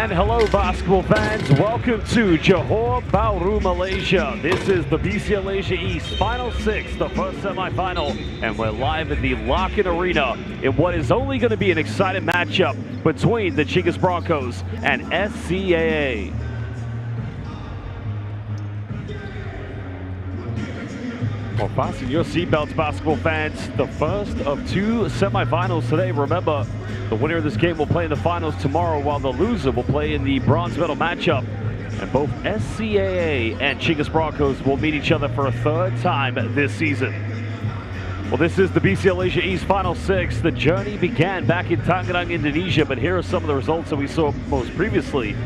And hello basketball fans, welcome to Johor Bahru, Malaysia. This is the BCL Asia East Final 6, the first semifinal, and we're live at the Larkin Arena in what is only going to be an exciting matchup between the Chinggis Broncos and SCAA. Well, fasten your seatbelts, basketball fans. The first of two semifinals today. Remember, the winner of this game will play in the finals tomorrow, while the loser will play in the bronze medal matchup. And both SCAA and Chinggis Broncos will meet each other for a third time this season. Well, this is the BCL Asia East Final 6. The journey began back in Tangerang, Indonesia, but here are some of the results that we saw most previously.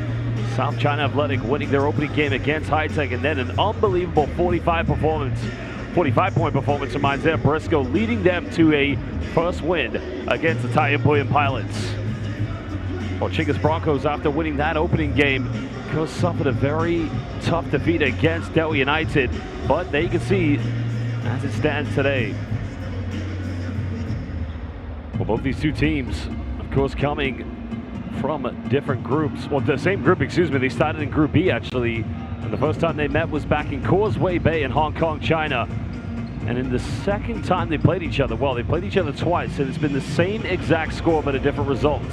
South China Athletic winning their opening game against High Tech, and then an unbelievable 45-point performance from Isaiah Briscoe, leading them to a first win against the Thai Impoyan Pilots. Well, Chinggis Broncos, after winning that opening game, suffered a very tough defeat against Delhi United, but there you can see as it stands today. Well, both these two teams, of course, coming from different groups. Well, the same group, excuse me. They started in Group B, actually. And the first time they met was back in Causeway Bay in Hong Kong, China. And in the second time they played each other, well, they played each other twice, and it's been the same exact score but a different result.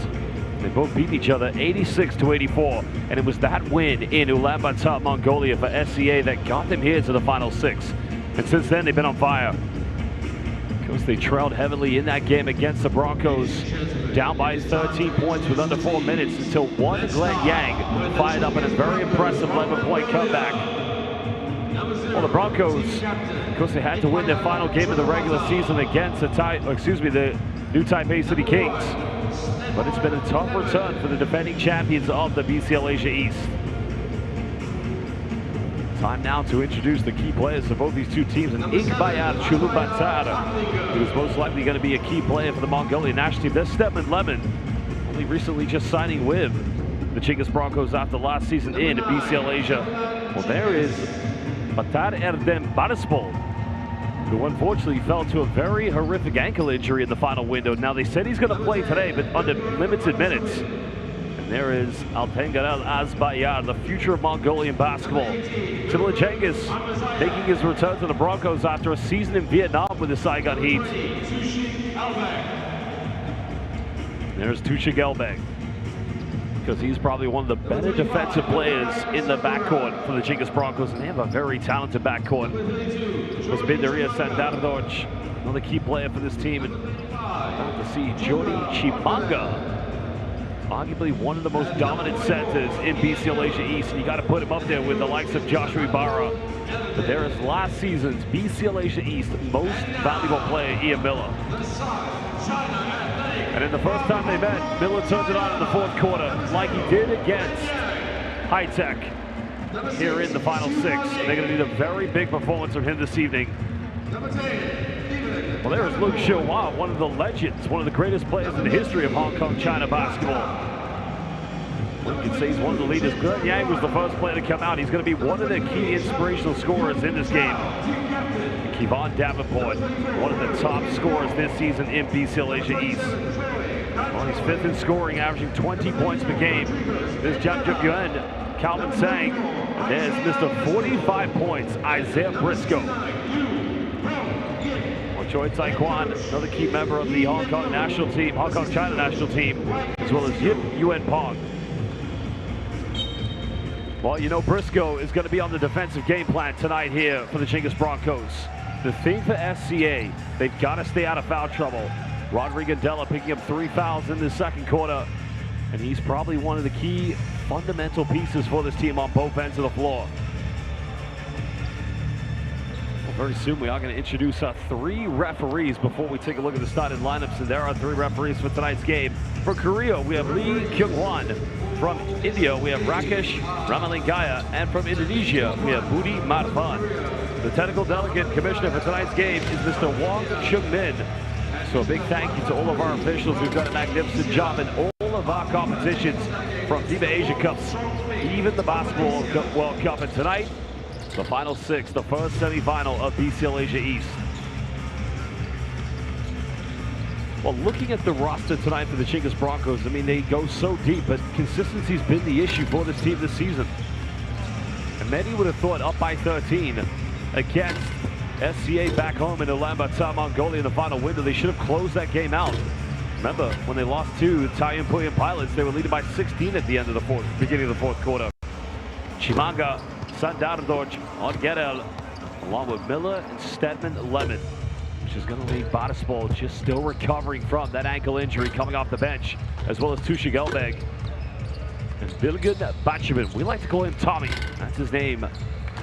They both beat each other 86-84, and it was that win in Ulaanbaatar, Mongolia for SCA that got them here to the Final 6. And since then, they've been on fire. Of course, they trailed heavily in that game against the Broncos, down by 13 points with under 4 minutes, until one Glenn Yang fired up in a very impressive 11-point comeback. Well, the Broncos, of course, they had to win their final game of the regular season against the New Taipei City Kings. But it's been a tough return for the defending champions of the BCL Asia East. Time now to introduce the key players of both these two teams. And Iqbayar Chulubatar, who is most likely going to be a key player for the Mongolian national team. There's Stedman Lemon, only recently just signing with the Chinggis Broncos after last season in BCL Asia. Well, there is Batar Erdem Barispol, who unfortunately fell to a very horrific ankle injury in the final window. Now, they said he's going to play today, but under limited minutes. And there is Altengarel Azbayar, the future of Mongolian basketball. Timur Chinggis making his return to the Broncos after a season in Vietnam with the Saigon Heat. There's Tuchig Elbeg, because he's probably one of the better defensive players in the backcourt for the Chinggis Broncos, and they have a very talented backcourt. There's Bindaria Sandaradoj, another key player for this team, and about to see Jody Chimanga, arguably one of the most dominant centers in BCL Asia East, and you got to put him up there with the likes of Joshua Ibarra. But there is last season's BCL Asia East most valuable player, Ian Miller. And in the first time they met, Miller turned it on in the fourth quarter, like he did against High Tech here in the Final 6. And they're going to need a very big performance from him this evening. Well, there is Luke Xiaohua, one of the legends, one of the greatest players in the history of Hong Kong China basketball. Well, you can say he's one of the leaders. Glenn Yang was the first player to come out. He's going to be one of the key inspirational scorers in this game. Kevon Davenport, one of the top scorers this season in BCL Asia East. Well, he's fifth in scoring, averaging 20 points per game. There's Jam Juk Yuen, Calvin Sang, and there's Mr. 45 points, Isaiah Briscoe. Well, Choi Taekwon, another key member of the Hong Kong national team, Hong Kong China national team, as well as Yip Yuen Pong. Well, you know Briscoe is going to be on the defensive game plan tonight here for the Chinggis Broncos. The thing for SCA, they've got to stay out of foul trouble. Rodrigo Della picking up 3 fouls in the second quarter, and he's probably one of the key fundamental pieces for this team on both ends of the floor. Well, very soon we are going to introduce our 3 referees before we take a look at the starting lineups, and there are 3 referees for tonight's game. For Korea, we have Lee Kyung-hwan. From India, we have Rakesh Ramalingaya, and from Indonesia, we have Budi Marvan. The technical delegate commissioner for tonight's game is Mr. Wong Chung Min. So a big thank you to all of our officials who've done a magnificent job in all of our competitions, from FIBA Asia Cups, even the Basketball World Cup. And tonight, the Final 6, the first semifinal of BCL Asia East. Well, looking at the roster tonight for the Chinggis Broncos, I mean, they go so deep, but consistency's been the issue for this team this season. And many would have thought up by 13 against SCA back home in Ulaanbaatar, Mongolia in the final window. They should have closed that game out. Remember, when they lost to Italian Puyan Pilots, they were leading by 16 at the end of the beginning of the fourth quarter. Chimanga, Sandardoch, Odgerel, along with Miller and Stedman Lemon, which is going to leave Batispol just still recovering from that ankle injury coming off the bench, as well as Tusha Gelbeg. And Bilgun Bachaman, we like to call him Tommy, that's his name,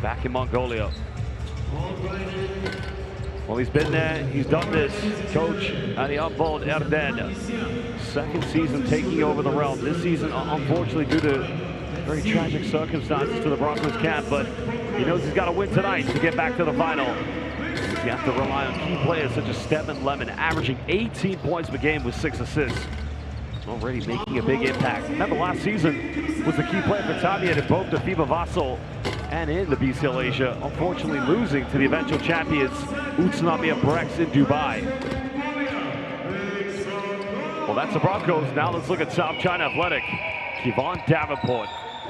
back in Mongolia. Well, he's been there, he's done this. Coach Adiambol Erden, second season taking over the realm. This season, unfortunately, due to very tragic circumstances for the Broncos camp, but he knows he's got to win tonight to get back to the final. You have to rely on key players such as Stedman Lemon, averaging 18 points per game with 6 assists. Already making a big impact. Remember, last season was the key player for Tamiya in both the FIBA Vassal and in the BCL Asia, unfortunately losing to the eventual champions Utsunami Brex in Dubai. Well, that's the Broncos. Now let's look at South China Athletic. Kevon Davenport,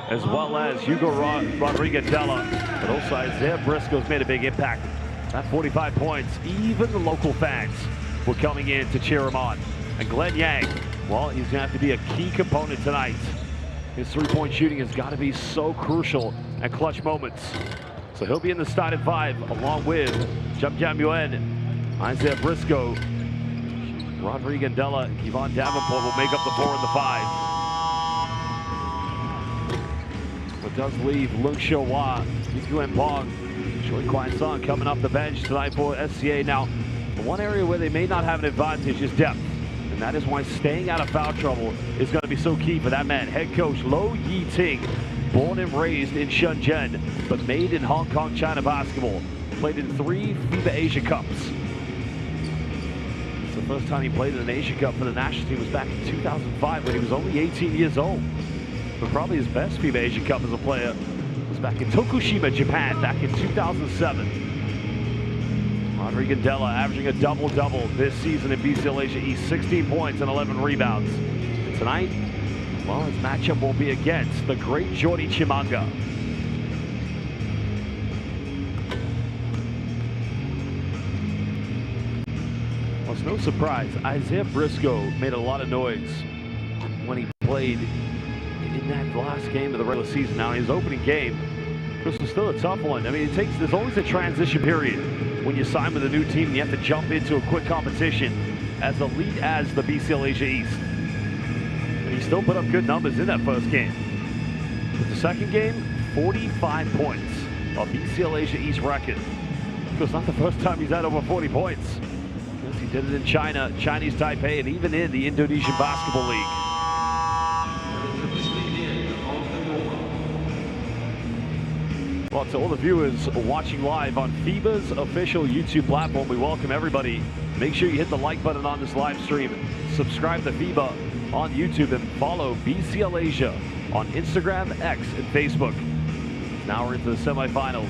as well as Hugo Rodriguez Della, but also Isaiah Briscoe's made a big impact. At 45 points, even the local fans were coming in to cheer him on. And Glenn Yang, well, he's going to have to be a key component tonight. His three-point shooting has got to be so crucial at clutch moments. So he'll be in the starting five, along with Jump Jam Yuen, Isaiah Briscoe, Rodriguez Della, and Kevon Davenport will make up the 4 and the 5. But does leave Lung Xiaohua, Yuen Bong, Choi Kwai Sung coming off the bench tonight for SCA. Now, the one area where they may not have an advantage is depth. And that is why staying out of foul trouble is going to be so key for that man. Head coach Lo Yi-Ting, born and raised in Shenzhen, but made in Hong Kong, China basketball. Played in 3 FIBA Asia Cups. It's the first time he played in an Asia Cup for the national team was back in 2005 when he was only 18 years old. But probably his best FIBA Asia Cup as a player was back in Tokushima, Japan, back in 2007. Rodriguez Della averaging a double-double this season in BCL Asia East, 16 points and 11 rebounds. And tonight, well, his matchup will be against the great Jordi Chimanga. Well, it's no surprise, Isaiah Briscoe made a lot of noise when he played in that last game of the regular season. Now, his opening game, this was still a tough one. I mean, there's always a transition period when you sign with a new team and you have to jump into a quick competition as elite as the BCL Asia East. And he still put up good numbers in that first game. But the second game, 45 points, a BCL Asia East record. It's not the first time he's had over 40 points. Because he did it in China, Chinese Taipei, and even in the Indonesian Basketball League. Well, to all the viewers watching live on FIBA's official YouTube platform, we welcome everybody. Make sure you hit the like button on this live stream, subscribe to FIBA on YouTube, and follow BCL Asia on Instagram, X, and Facebook. Now we're into the semifinals.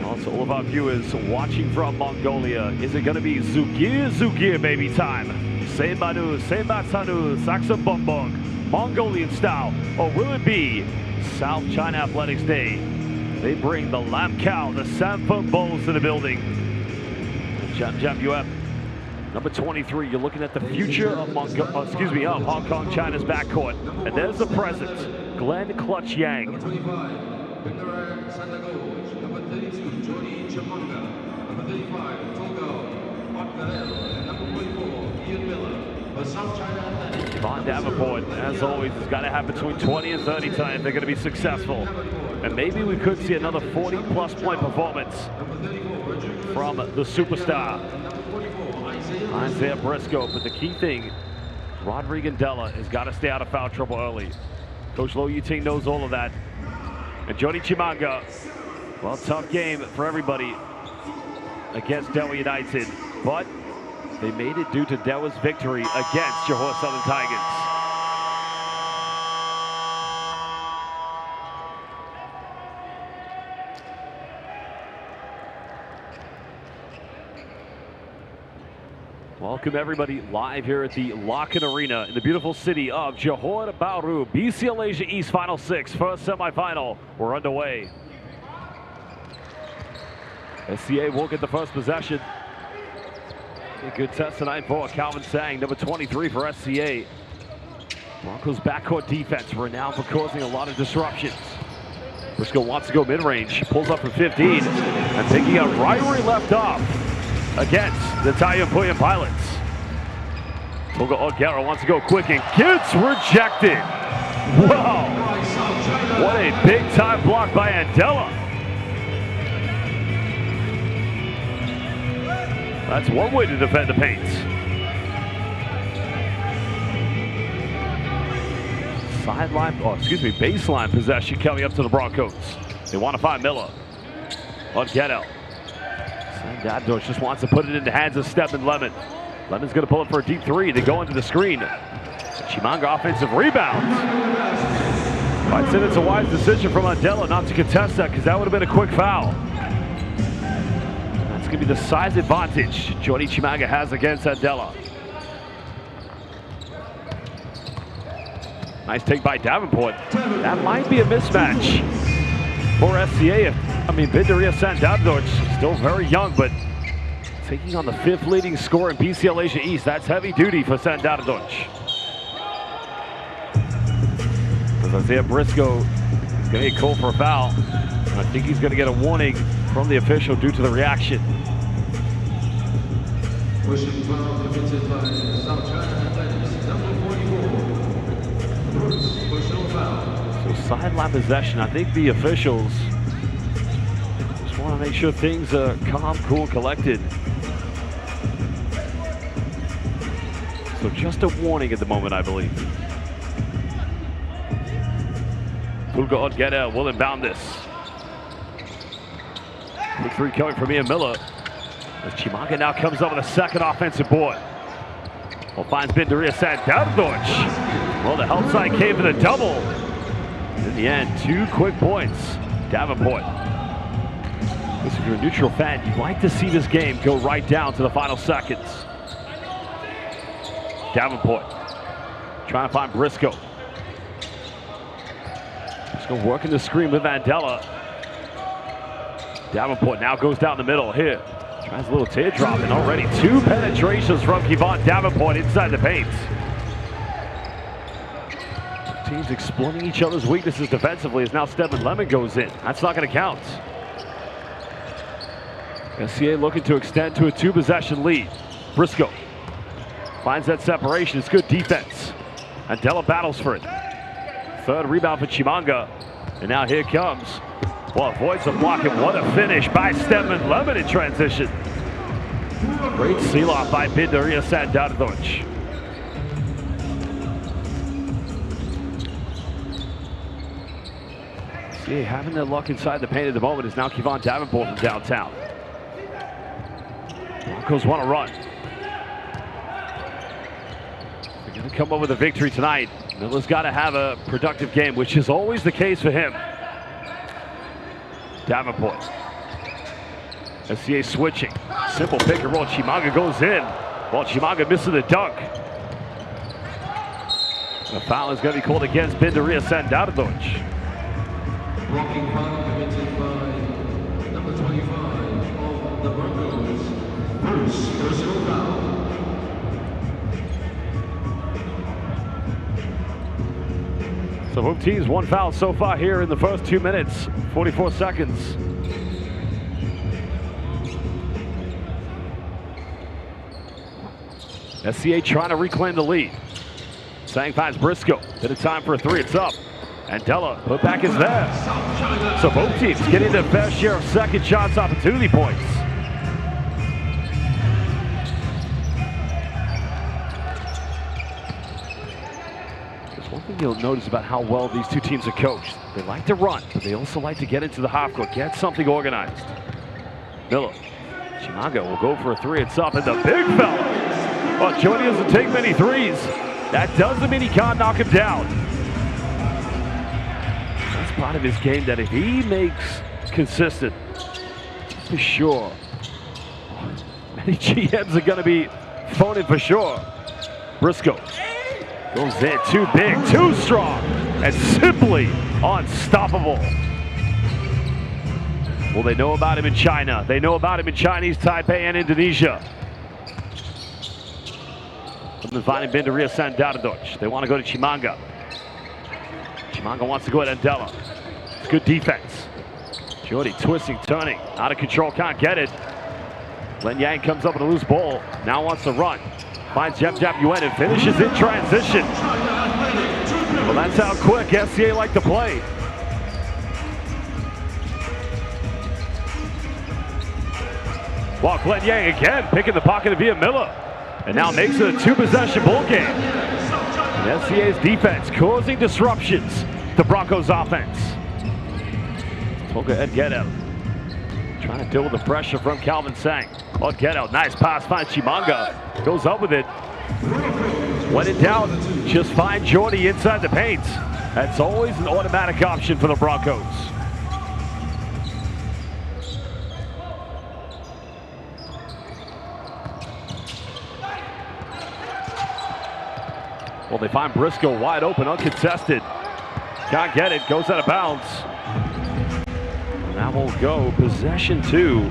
Also, all of our viewers watching from Mongolia, is it going to be Zugir baby time? Seimanu, Seimatsanu, Saksam Bongbong, Mongolian style, or will it be South China Athletics Day? They bring the Lam Cow, the Sanfeng Bowls to the building. Jam Yuep, number 23. You're looking at the future of Hong Kong, China's backcourt. And there's the present, Glenn Clutch Yang. Number 25, number 32, Jordi Chimanga. Number 35, Togo Otgarel. And number 44, Ian Miller. For South China Athletics. Kevon Davenport, as always, has got to have between 20 and 30 tonight if they're going to be successful. And maybe we could see another 40-plus point performance from the superstar, Isaiah Briscoe. But the key thing, Rodriguez Della has got to stay out of foul trouble early. Coach Lo Yi-Ting knows all of that. And Jordi Chimanga, well, tough game for everybody against Dewa United. But they made it due to Dewa's victory against Johor Southern Tigers. Welcome everybody live here at the Locken Arena in the beautiful city of Johor Bahru. BCL Asia East Final 6, first semifinal. We're underway. SCA will get the first possession. A good test tonight for Calvin Sang, number 23 for SCA. Broncos backcourt defense renowned for causing a lot of disruptions. Briscoe wants to go mid-range, pulls up for 15, and picking up right where he left off against the Taiyuan Puyan Pilots. Toga Odgera wants to go quick and gets rejected. Wow! What a big-time block by Andela. That's one way to defend the paints. Baseline possession coming up to the Broncos. They want to find Miller. Odgera. Sandador just wants to put it in the hands of Stedman Lemon. Lemon's going to pull it for a deep three. They go into the screen. Chimanga offensive rebound. I'd say it's a wise decision from Andela not to contest that, because that would have been a quick foul. That's going to be the size advantage Jordy Chimanga has against Andela. Nice take by Davenport. That might be a mismatch for SCA. Bindaria Sandador, still very young, but taking on the 5th leading scorer in BCL Asia East. That's heavy duty for Sandador. As Isaiah Briscoe is going to get called for a foul. And I think he's going to get a warning from the official due to the reaction. Pushing foul committed by South China Athletics, number 44. Personal foul. So sideline possession. I think the officials just want to make sure things are calm, cool, collected. So just a warning at the moment, I believe. Tulga Odgera will inbound this. Quick three coming from Ian Miller. As Chimanga now comes up with a second offensive board. Well, finds Bindaria Sandador. Well, the help side came for the double. In the end, 2 quick points. Davenport. Listen, if you're a neutral fan, you'd like to see this game go right down to the final seconds. Davenport trying to find Briscoe. Briscoe working the screen with Andela. Davenport now goes down the middle here. Tries a little teardrop, and already 2 penetrations from Kevon Davenport inside the paint. Teams exploiting each other's weaknesses defensively as now Stedman Lemon goes in. That's not going to count. SCA looking to extend to a 2-possession lead. Briscoe finds that separation. It's good defense. Andela battles for it. 3rd rebound for Chimanga. And now here comes. Well, avoids the block, and what a finish by Stedman Lemon in transition. Great seal-off by Bindaria Sandador. See, having their luck inside the paint at the moment is now Kevon Davenport from downtown. Broncos want to run. They're going to come up with a victory tonight. Miller's got to have a productive game, which is always the case for him. Davenport. SCA switching. Simple pick and roll. Chimanga goes in. Well, Chimanga misses the dunk. The foul is going to be called against Bindaria Sandador. Blocking foul committed by number 25 of the Broncos. Bruce, personal foul. So both teams 1 foul so far here in the first 2 minutes, 44 seconds. SCA trying to reclaim the lead. Sang finds Briscoe. Bit of time for a 3. It's up. Andela, put back is there. So both teams getting their fair share of second shots opportunity points. There's one thing you'll notice about how well these 2 teams are coached. They like to run, but they also like to get into the half court, get something organized. Miller. Chimanga will go for a 3. It's up, and the big fella. Well, Jody doesn't take many threes. That doesn't mean he can't knock him down. That's part of his game that if he makes consistent, for sure, many GMs are going to be phone it for sure. Briscoe goes in, too big, too strong, and simply unstoppable. Well, they know about him in China. They know about him in Chinese Taipei and Indonesia. From the Vine Binderia Sandaradoj. They want to go to Chimanga. Chimanga wants to go at Andela. Good defense. Jordy twisting, turning, out of control, can't get it. Len Yang comes up with a loose ball. Now wants to run. Finds Jep Yuen and finishes in transition. Well, that's how quick SCA like to play. Well, Glenn Yang again picking the pocket of Via Miller. And now makes it a two-possession ball game. And SCA's defense causing disruptions to Broncos offense. Tolga Edgedo trying to deal with the pressure from Calvin Sang. Edgedo, nice pass, finds Chimanga. Goes up with it. When in doubt, just find Jordy inside the paint. That's always an automatic option for the Broncos. Well, they find Briscoe wide open, uncontested. Can't get it, goes out of bounds. And that will go possession to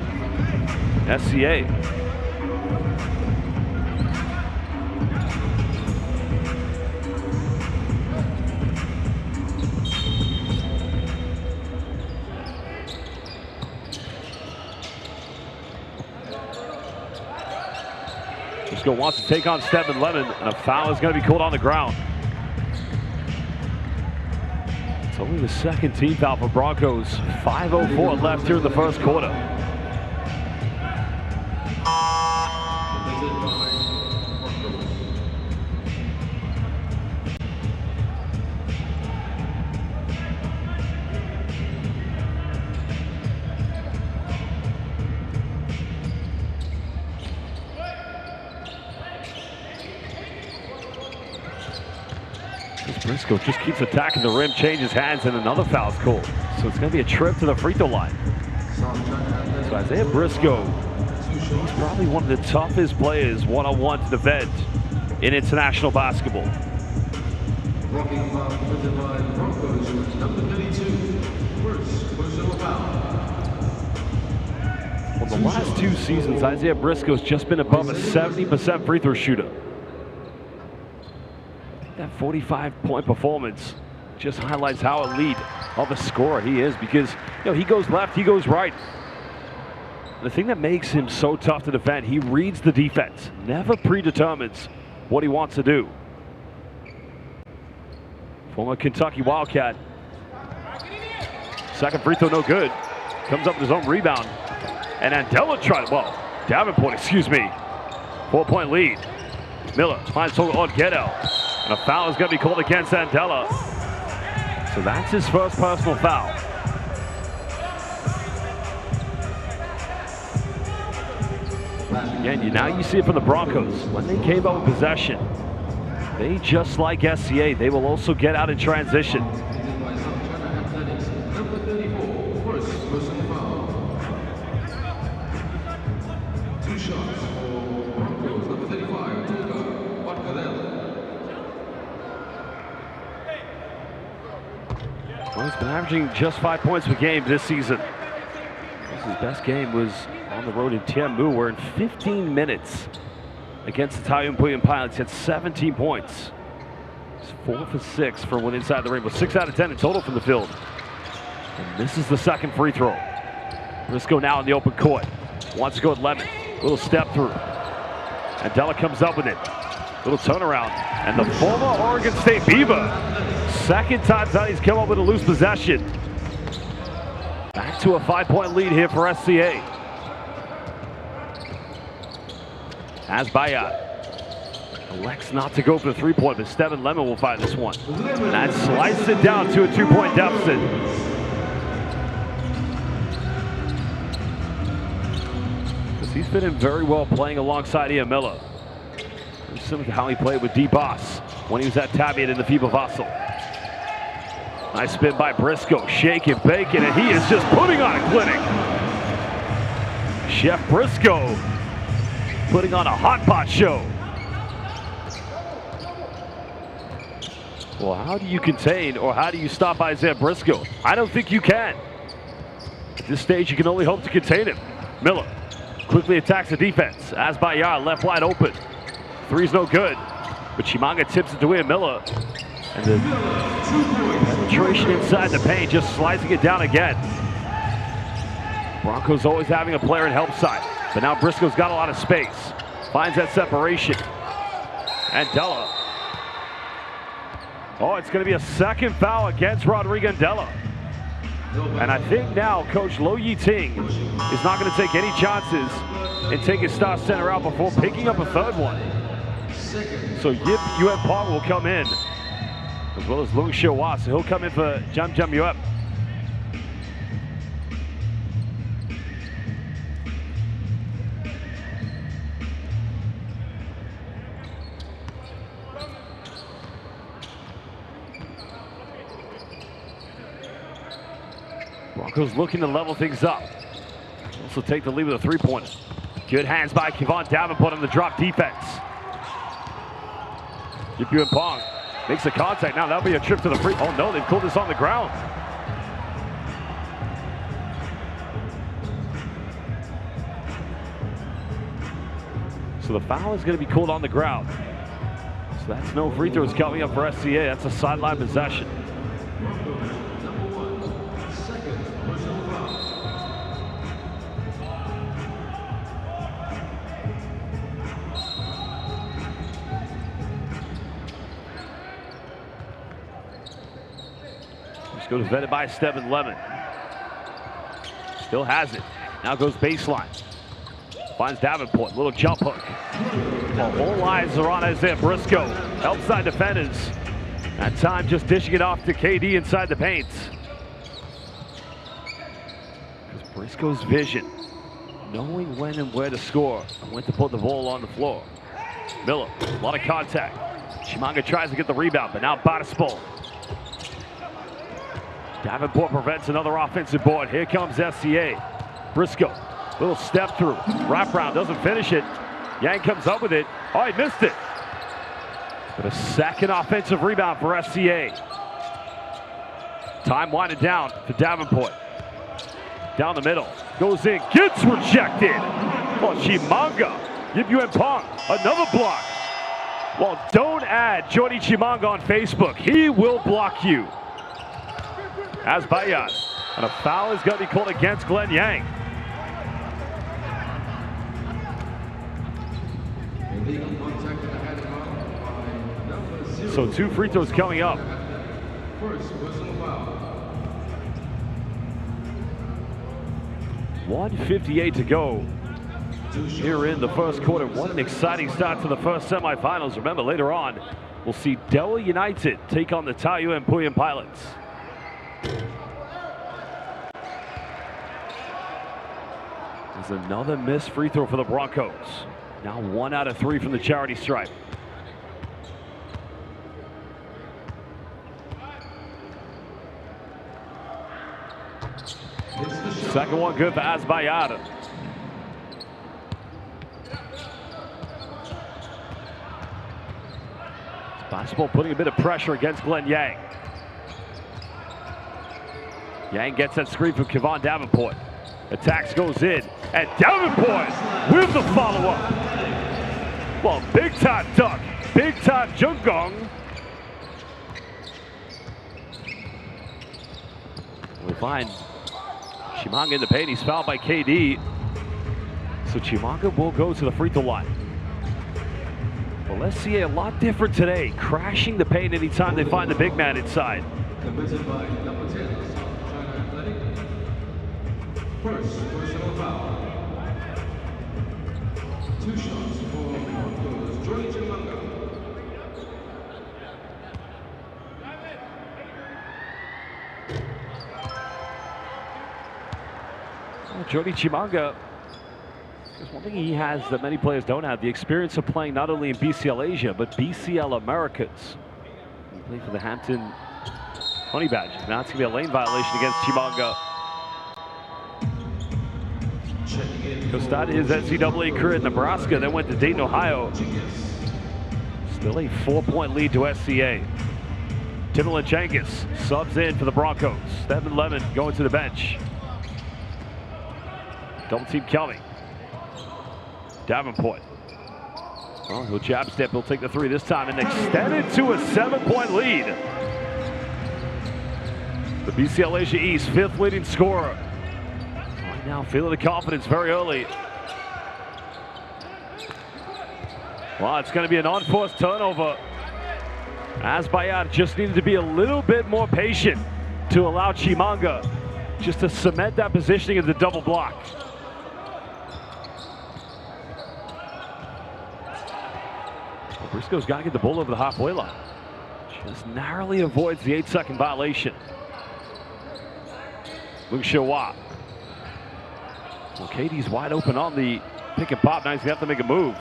SCA. Briscoe wants to take on Stephen Lemon, and a foul is going to be called on the ground. It's only the second team foul for Broncos. 5:04 left here in the first quarter. Briscoe just keeps attacking the rim, changes hands, and another foul's called. So it's going to be a trip to the free throw line. So Isaiah Briscoe, he's probably one of the toughest players one-on-one to defend in international basketball. Well, the last two seasons, Isaiah Briscoe's just been above a 70% free throw shooter. That 45-point performance just highlights how elite of a scorer he is, because he goes left, he goes right. The thing that makes him so tough to defend, he reads the defense, never predetermines what he wants to do. Former Kentucky Wildcat. Second free throw no good. Comes up with his own rebound. And Andela tried, Davenport, excuse me. 4-point lead. Miller finds Edgedo. And a foul is going to be called against Andela. So that's his first personal foul. Again, now you see it from the Broncos. When they came out with possession, they, just like SCA, they will also get out in transition. Well, he's been averaging just 5 points per game this season. His best game was on the road in Tianmu, where in 15 minutes against the Taiyuan Puyan Pilots, he had 17 points. He's 4 for 6 from one inside the ring, but 6 out of 10 in total from the field. And this is the second free throw. Briscoe now in the open court. Wants to go with Lemon. Little step through. Andela comes up with it. Little turnaround. And the former Oregon State Beaver, second time he's come up with a loose possession. Back to a 5-point lead here for SCA. As Bayat elects not to go for the three-point, but Stephen Lemon will find this one. And that slices it down to a 2-point deficit. He's fit in very well playing alongside Ian Miller. Similar to how he played with D. Boss when he was at Tabiat in the FIBA Vassal. Nice spin by Briscoe, shaking, baking, and he is just putting on a clinic. Chef Briscoe putting on a hot pot show. Well, how do you contain or how do you stop Isaiah Briscoe? I don't think you can. At this stage, you can only hope to contain him. Miller quickly attacks the defense. Asbayar left wide open. Three's no good, but Chimanga tips it to Ian Miller. And the penetration inside the paint, just slicing it down again. Broncos always having a player in help side, but now Briscoe's got a lot of space. Finds that separation. And Della. Oh, it's going to be a second foul against Rodrigo Della. And I think now Coach Lo Yi-Ting is not going to take any chances and take his star center out before picking up a third one. So Yip Yuen Pong will come in, as well as Lung Shihua. So he'll come in for Jam Jam Yuep. Broncos looking to level things up. Also take the lead with a three-pointer. Good hands by Kevon Davenport on the drop defense. Yip Yuen Pong makes a contact. Now that'll be a trip to the free. Oh no, they've called this on the ground. So the foul is going to be called on the ground. So that's no free throws coming up for SCA. That's a sideline possession. Goes vetted by Steven Lemon. Still has it. Now goes baseline. Finds Davenport. Little jump hook. Well, all eyes are on Isaiah Briscoe. Outside defenders. That time just dishing it off to KD inside the paint. Because Briscoe's vision, knowing when and where to score and when to put the ball on the floor. Miller, a lot of contact. Chimanga tries to get the rebound, but now Batispol. Davenport prevents another offensive board. Here comes SCA. Briscoe, little step through. Wraparound, doesn't finish it. Yang comes up with it. Oh, he missed it. But a second offensive rebound for SCA. Time winding down for Davenport. Down the middle. Goes in, gets rejected. Oh, Chimanga. Yip Yuen Pong, another block. Well, don't add Jordy Chimanga on Facebook. He will block you. Asbayat, and a foul is going to be called against Glenn Yang. So 2 free throws coming up. 1:58 to go here in the first quarter. What an exciting start to the first semifinals. Remember, later on, we'll see Della United take on the Taiyuan Puyin Pilots. There's another missed free throw for the Broncos. Now 1 out of 3 from the charity stripe. Second one good for Asbayat. Basketball putting a bit of pressure against Glenn Yang. Yang gets that screen from Kevon Davenport. Attacks goes in, and Davenport with the follow-up. Well, big time dunk, big time Jungong. We find Chimanga in the paint. He's fouled by KD. So Chimanga will go to the free throw line. Well, let's see a lot different today. Crashing the paint anytime they find the big man inside. First personal foul. 2 shots for Broncos. Jordy Chimanga. Jordy Chimanga, there's one thing he has that many players don't have, the experience of playing not only in BCL Asia, but BCL Americas. He played for the Hampton Honey Badgers. Now it's going to be a lane violation against Chimanga. Checking in Who started his NCAA career in Nebraska, then went to Dayton, Ohio. Still a 4-point lead to SCA. Chinggis subs in for the Broncos. Devin Lemon going to the bench. Double team coming. Davenport. Well, he'll jab step. He'll take the three this time and extend it to a 7-point lead. The BCL Asia East 5th leading scorer. Right now feeling the confidence very early. Well, it's going to be an unforced turnover. As Bayard just needed to be a little bit more patient to allow Chimanga just to cement that positioning of the double block. Well, Briscoe's got to get the ball over the halfway line. Just narrowly avoids the 8-second violation. Luke Shawa. Well, Katie's wide open on the pick and pop. Now he's going to have to make a move.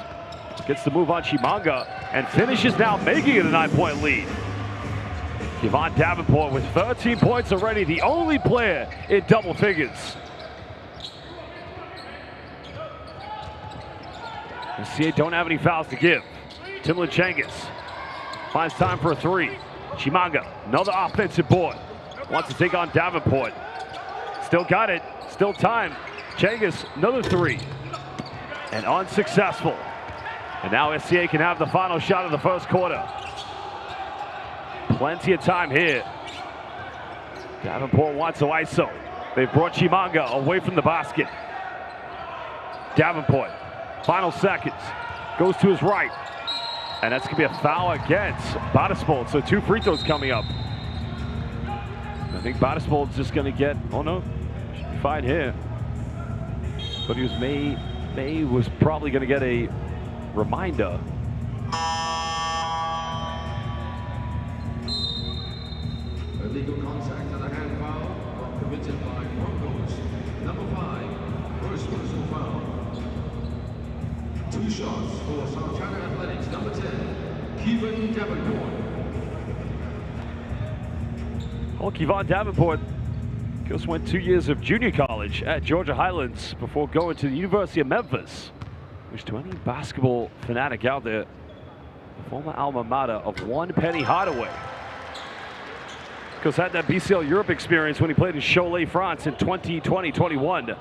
Gets the move on Chimanga and finishes now, making it a 9-point lead. Kevon Davenport with 13 points already, the only player in double figures. SCA don't have any fouls to give. Chinggis finds time for a three. Chimanga, another offensive board. Wants to take on Davenport. Still got it, still time. Chinggis, another three. And unsuccessful. And now SCA can have the final shot of the first quarter. Plenty of time here. Davenport wants to ISO. They've brought Chimanga away from the basket. Davenport, final seconds, goes to his right. And that's going to be a foul against Bottisbold. So 2 free throws coming up. I think Bottisbold's just going to get, oh no, should be fine here. But he was May was probably going to get a reminder. Illegal contact and a hand foul committed by Broncos. Number 5, first personal foul. 2 shots for South China Athletics. Number 10, Kevon Davenport. Well, Kevon Davenport just went 2 years of junior college at Georgia Highlands before going to the University of Memphis, which to any basketball fanatic out there, the former alma mater of one Penny Hardaway. Because had that BCL Europe experience when he played in Cholet, France in 2020-21.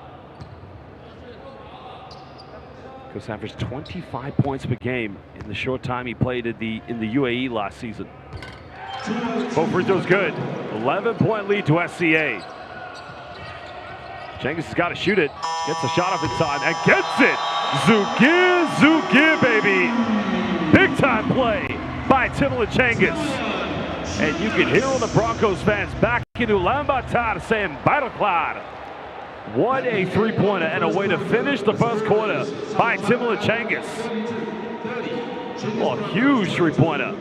Because averaged 25 points per game in the short time he played in the UAE last season. Both free throws good. 11-point lead to SCA. Chinggis has got to shoot it. Gets a shot off in time and gets it. Zugir, baby. Big time play by Chinggis. And you can hear all the Broncos fans back in Ulaanbaatar saying Battleclad. What a three-pointer and a way to finish the first quarter by Chinggis. Oh, huge three-pointer.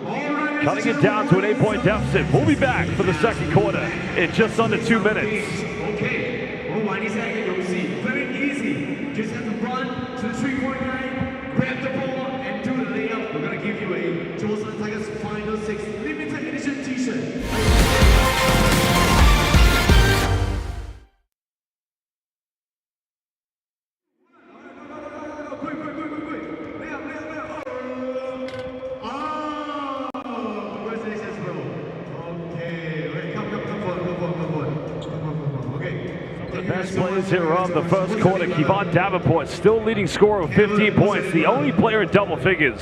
Cutting it down to an 8-point deficit. We'll be back for the second quarter in just under 2 minutes. Okay, well, one second, you'll see. Very easy. Just have to run to the 3-point line, grab the ball, and do the layup. We're going to give you a Joseon Tigers Final 6 limited edition t-shirt. Best plays here of the first quarter. Kevon Davenport still leading scorer with 15 points. The only player in double figures.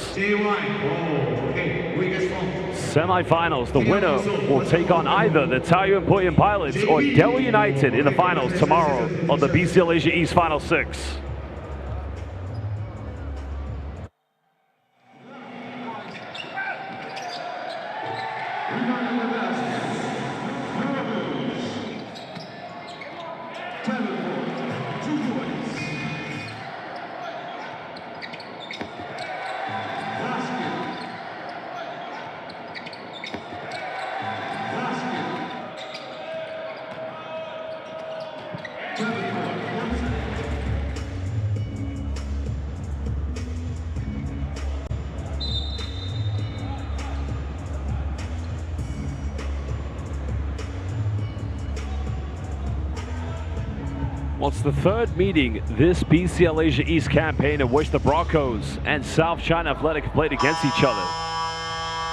Semifinals. The winner will take on either the Taoyuan Puyin Pilots or Delhi United in the finals tomorrow of the BCL Asia East Final 6. Well, it's the third meeting this BCL Asia East campaign in which the Broncos and South China Athletic played against each other.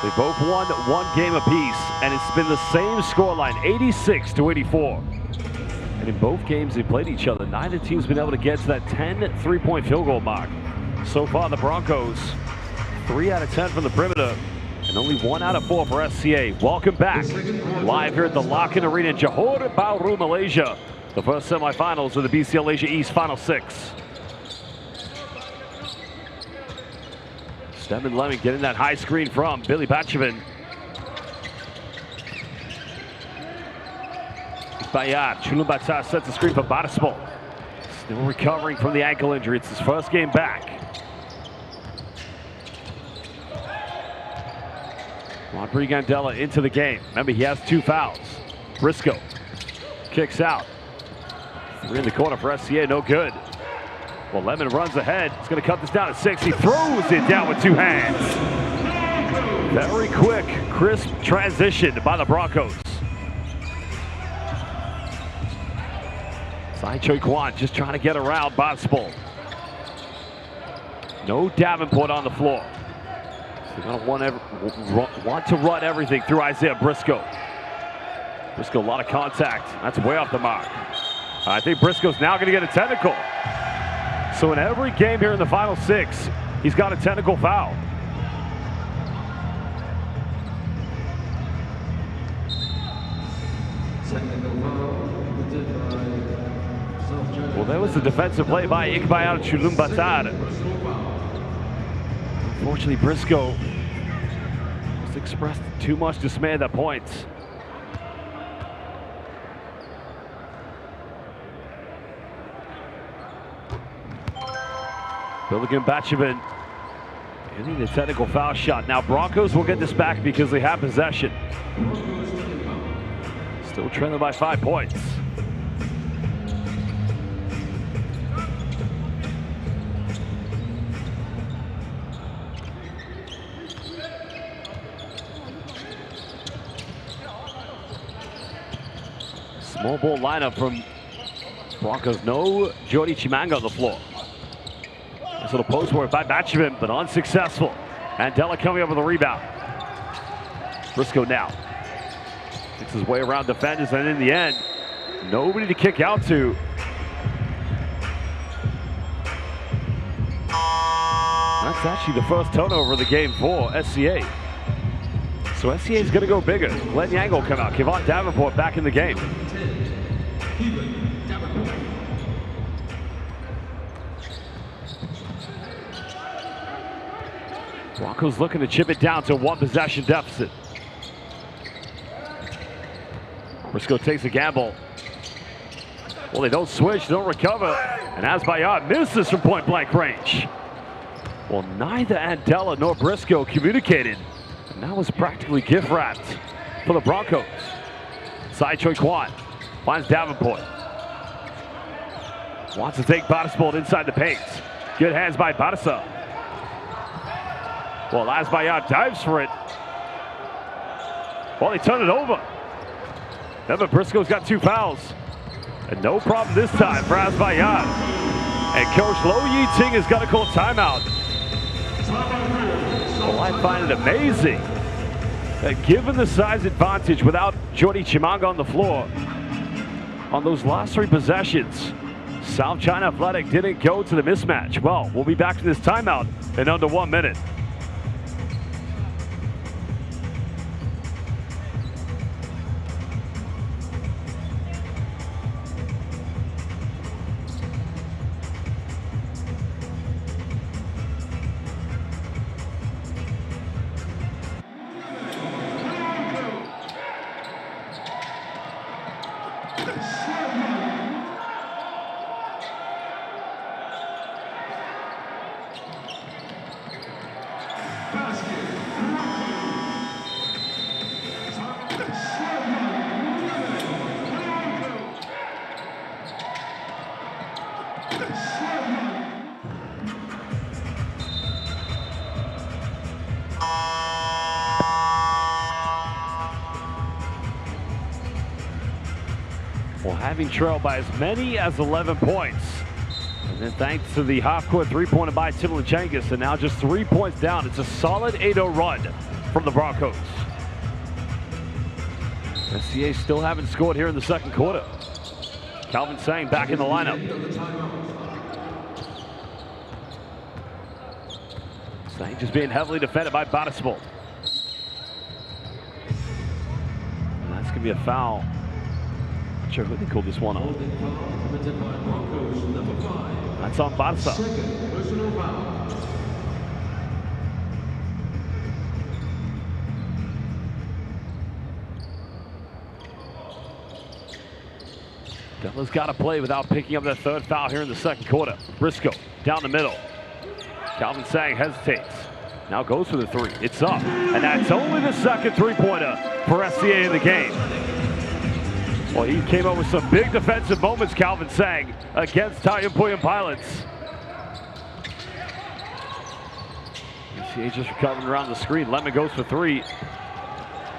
They both won one game apiece, and it's been the same scoreline, 86-84. And in both games they played each other, neither team's been able to get to that 10 three-point field goal mark. So far, the Broncos, 3 out of 10 from the perimeter, and only 1 out of 4 for SCA. Welcome back, live here at the Larkin Arena in Johor Bahru, Malaysia. The first semifinals of the BCL Asia East Final 6. Stem Lemon getting that high screen from Billy Batchavin. Bayard, Chulum Batar sets the screen for Batispol. Still recovering from the ankle injury. It's his first game back. Rodrigo Gandela into the game. Remember, he has 2 fouls. Briscoe kicks out. 3 in the corner for SCA, no good. Well, Lemon runs ahead. He's going to cut this down to 6. He throws it down with 2 hands. Very quick, crisp transition by the Broncos. Sai Choi Kwan just trying to get around Botspol. No Davenport on the floor. So they're going to want to run everything through Isaiah Briscoe. Briscoe, a lot of contact. That's way off the mark. I think Briscoe's now going to get a technical. So in every game here in the Final 6, he's got a technical foul. Well, there was the defensive play by Ikbayar Chulum Batar. Unfortunately, Briscoe just expressed too much dismay at that point. Billigan Batchavin getting the technical foul shot. Now Broncos will get this back because they have possession. Still trailing by 5 points. Small ball lineup from Broncos. No Jordy Chimanga on the floor. Nice little post work by Batchavin, but unsuccessful. And Della coming up with a rebound. Briscoe now takes his way around defenders, and in the end, nobody to kick out to. That's actually the first turnover of the game for SCA. So SCA is going to go bigger. Glenn Yang will come out. Kevon Davenport back in the game. Broncos looking to chip it down to a 1 possession deficit. Briscoe takes a gamble. Well, they don't switch, don't recover. And Asbayad misses from point blank range. Well, neither Andela nor Briscoe communicated. And that was practically gift wrapped for the Broncos. Sai Choi Kwan finds Davenport. Wants to take Batispol inside the paint. Good hands by Batasa. Well, Asbayad dives for it. Well, they turn it over. Remember, Briscoe's got 2 fouls. And no problem this time for Asbayad. And Coach Lo Yi-Ting is going to call timeout. Well, I find it amazing that given the size advantage without Jordy Chimanga on the floor, on those last 3 possessions, South China Athletic didn't go to the mismatch. Well, we'll be back to this timeout in under 1 minute. Well, having trailed by as many as 11 points. And then thanks to the half-court three-pointer by Timberland Chinggis, and now just 3 points down. It's a solid 8-0 run from the Broncos. SCA still haven't scored here in the second quarter. Calvin Sang back in the lineup. Sang just being heavily defended by Batismal. And that's going to be a foul. Not sure who they called this one on. That's on Barca. Della's got to play without picking up that third foul here in the second quarter. Briscoe down the middle. Calvin Sang hesitates. Now goes for the three. It's up. And that's only the second three-pointer for SCA in the game. Well, he came up with some big defensive moments, Calvin Sang, against Taiyuan Pilots. SCA just recovering around the screen. Lemon goes for three.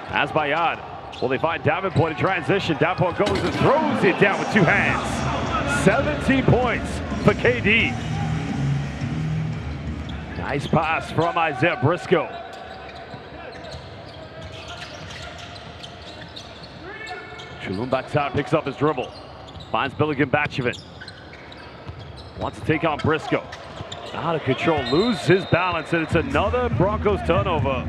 Asbayad. Well, they find Davenport in transition. Davenport goes and throws it down with two hands. 17 points for KD. Nice pass from Isaiah Briscoe. Chulum backs out, picks up his dribble. Finds Billigan Batchavin. Wants to take on Briscoe. Out of control, loses his balance, and it's another Broncos turnover.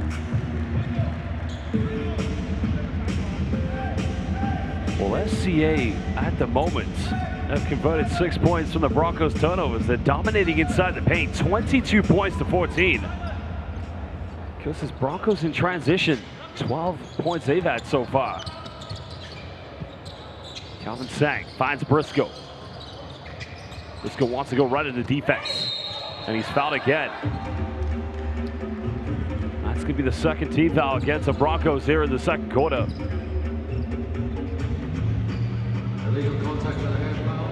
Well, SCA at the moment have converted 6 points from the Broncos turnovers. They're dominating inside the paint, 22 points to 14. Because this Broncos in transition, 12 points they've had so far. Calvin Sang finds Briscoe. Briscoe wants to go right into defense, and he's fouled again. That's going to be the second team foul against the Broncos here in the second quarter. Illegal contact with a hand foul.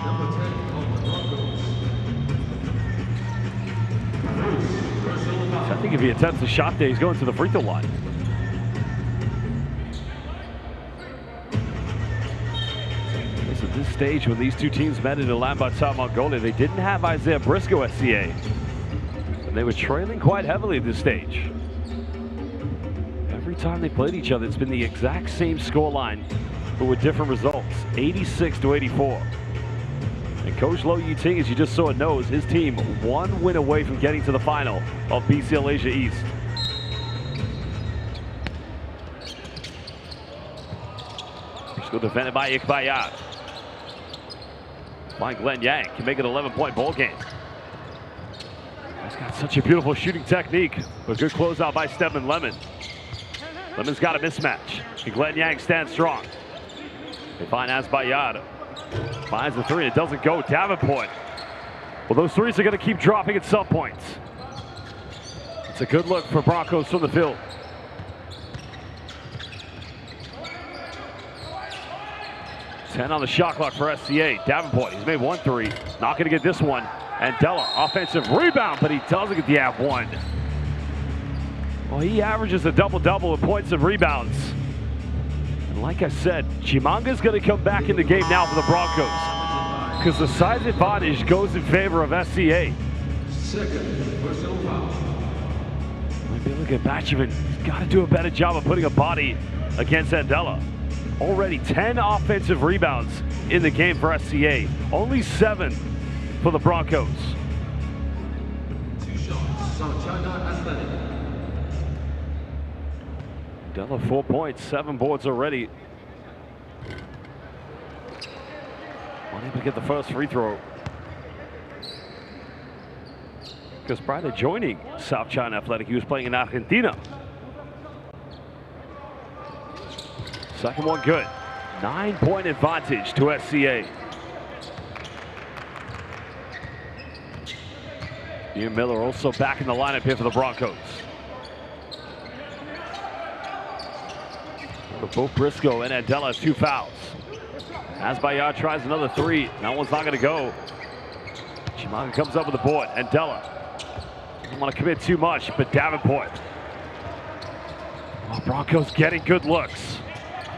Number 10 of the Broncos. I think if he attempts a shot there, he's going to the free throw line. At this stage, when these two teams met in Ulaanbaatar, Mongolia, they didn't have Isaiah Briscoe, SCA. And they were trailing quite heavily at this stage. Every time they played each other, it's been the exact same scoreline, but with different results, 86-84. And Coach Lo Yuting, as you just saw, knows his team 1 win away from getting to the final of BCL Asia East. Still defended by Ikbayat. Find Glenn Yang, can make it an 11-point ball game. He's got such a beautiful shooting technique, but good closeout by Stedman Lemon. Lemon's got a mismatch, and Glenn Yang stands strong. They find Asbayad. Finds the three, it doesn't go. Davenport. Well, those threes are going to keep dropping at some points. It's a good look for Broncos from the field. Ten on the shot clock for SCA. Davenport, he's made 1 3. Not going to get this one. And Della, offensive rebound, but he doesn't get the one. Well, he averages a double-double with points and rebounds. And like I said, Chimanga's going to come back in the game now for the Broncos, because the size advantage goes in favor of SCA. Second personal foul. Maybe look at Batchavin. He's got to do a better job of putting a body against Andela. Already 10 offensive rebounds in the game for SCA. Only 7 for the Broncos. 2 shots. South China Athletic. Della 4 points, 7 boards already. Unable to get the first free throw. Because prior to joining South China Athletic, he was playing in Argentina. Second one good. 9-point advantage to SCA. Ian Miller also back in the lineup here for the Broncos. For both Briscoe and Andela, 2 fouls. Asbayad tries another 3. That one's not going to go. Chimanga comes up with the board. Andela doesn't want to commit too much, but Davenport. Oh, Broncos getting good looks.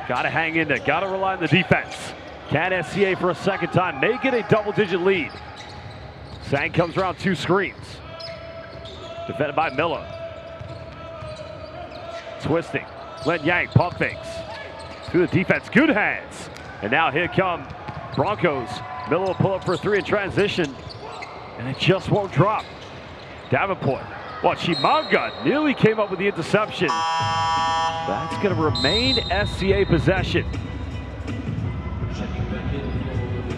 Gotta hang in there, gotta rely on the defense. Can SCA for a second time make it a double-digit lead? Sang comes around 2 screens. Defended by Miller. Twisting. Glenn Yang, pump fakes. Through the defense, good hands. And now here come Broncos. Miller will pull up for a 3 in transition. And it just won't drop. Davenport. Well, Chimanga nearly came up with the interception. That's going to remain SCA possession. Checking back in for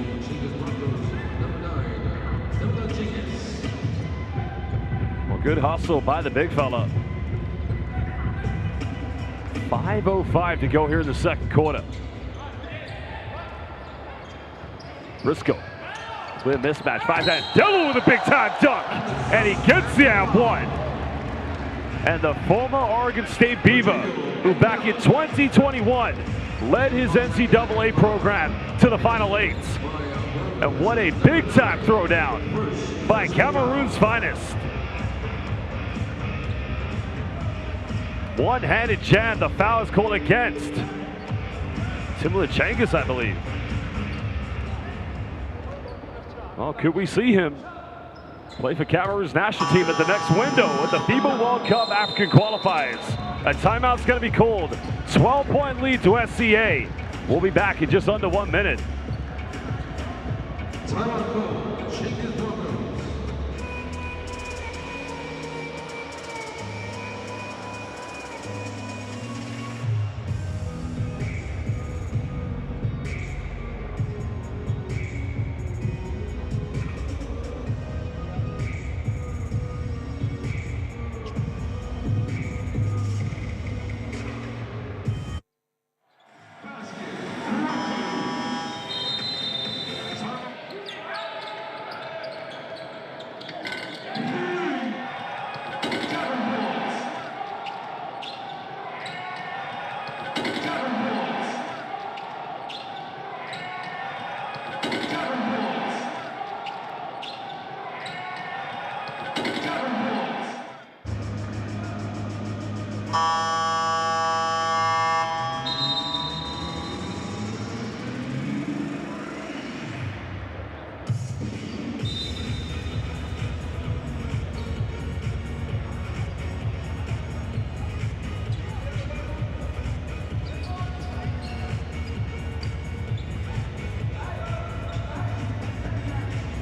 the Chinggis Broncos, number 9, Chinggis. Well, good hustle by the big fella. 5:05 to go here in the second quarter. Briscoe. Clear mismatch. Finds that double with a big-time dunk. And he gets the and one. And the former Oregon State Beaver, who back in 2021 led his NCAA program to the Final Eight. And what a big-time throwdown by Cameroon's finest. One-handed jam, the foul is called against Timothy Chinggis, I believe. Well, could we see him play for Cameroon's national team at the next window at the FIBA World Cup African qualifiers? A timeout's going to be called. 12-point lead to SCA. We'll be back in just under 1 minute. Timeout call, Chinggis Broncos.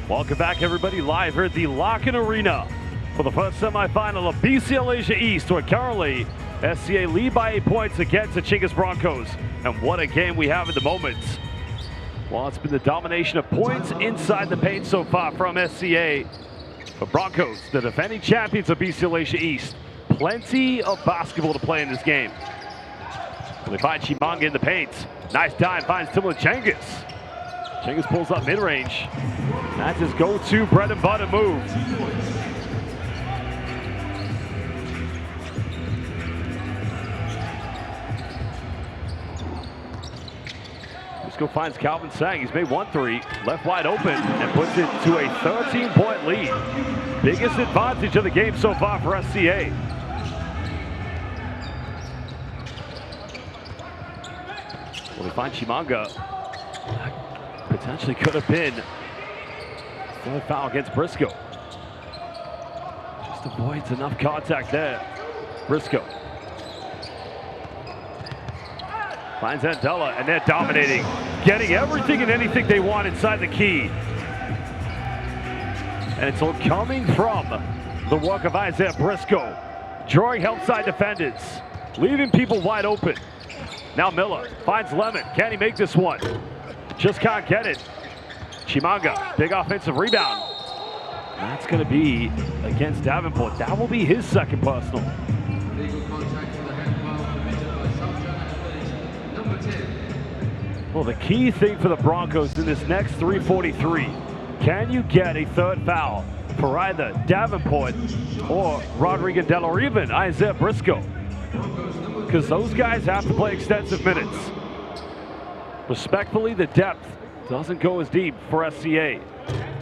Welcome back, everybody, live here at the Locken Arena for the first semifinal of BCL Asia East, where currently SCA lead by 8 points against the Chinggis Broncos. And what a game we have at the moment. Well, it's been the domination of points inside the paint so far from SCA. The Broncos, the defending champions of BCL Asia East, plenty of basketball to play in this game. Well, they find Chimanga in the paint. Nice dive, finds Timothy Chinggis. Chinggis pulls up mid-range. That's his go-to bread and butter move. Briscoe finds Calvin Sang. He's made 1 3, left wide open, and puts it to a 13-point lead. Biggest advantage of the game so far for SCA. Well, they find Chimanga. Potentially could have been a foul against Briscoe. Just avoids enough contact there. Briscoe finds Andela, and they're dominating, getting everything and anything they want inside the key. And it's all coming from the work of Isaiah Briscoe, drawing help side defenders, leaving people wide open. Now Miller finds Lemon. Can he make this one? Just can't get it. Chimanga, big offensive rebound. That's going to be against Davenport. That will be his second personal. Legal contact for the hand foul committed by South China Athletic, number 10. Well, the key thing for the Broncos in this next 3:43, can you get a third foul for either Davenport or Rodrigo Dell or even Isaiah Briscoe? Because those guys have to play extensive minutes. Respectfully, the depth doesn't go as deep for SCA.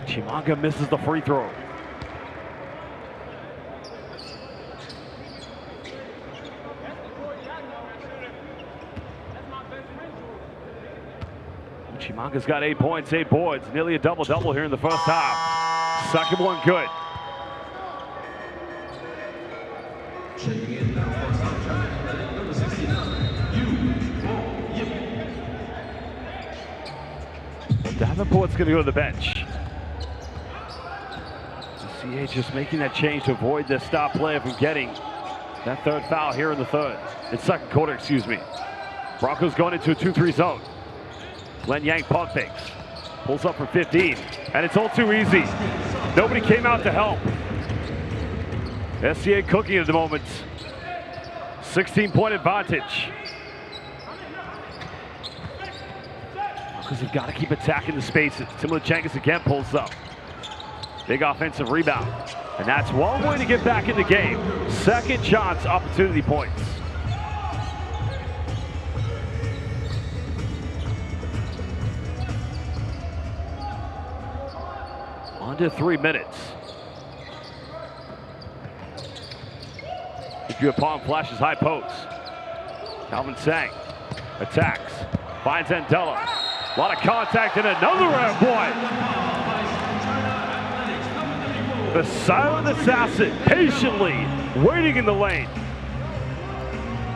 Chimanga misses the free throw. Chimanga's got 8 points, 8 boards, nearly a double-double here in the first half. Second one good. Checking in now for South China Athletic, number 69, Davenport's going to go to the bench. CH just making that change to avoid the star player from getting that third foul here in the second quarter, excuse me. Broncos going into a 2-3 zone. Glenn Yang pump fakes, pulls up for 15, and it's all too easy. Nobody came out to help. SCA cooking at the moment. 16-point advantage. Because you've got to keep attacking the spaces. Timothy Chinggis again pulls up. Big offensive rebound. And that's one way to get back in the game. Second chance opportunity points. Under 3 minutes. If you upon flashes high post. Calvin Sang attacks. Finds Andela. A lot of contact and another round point. The silent assassin patiently waiting in the lane.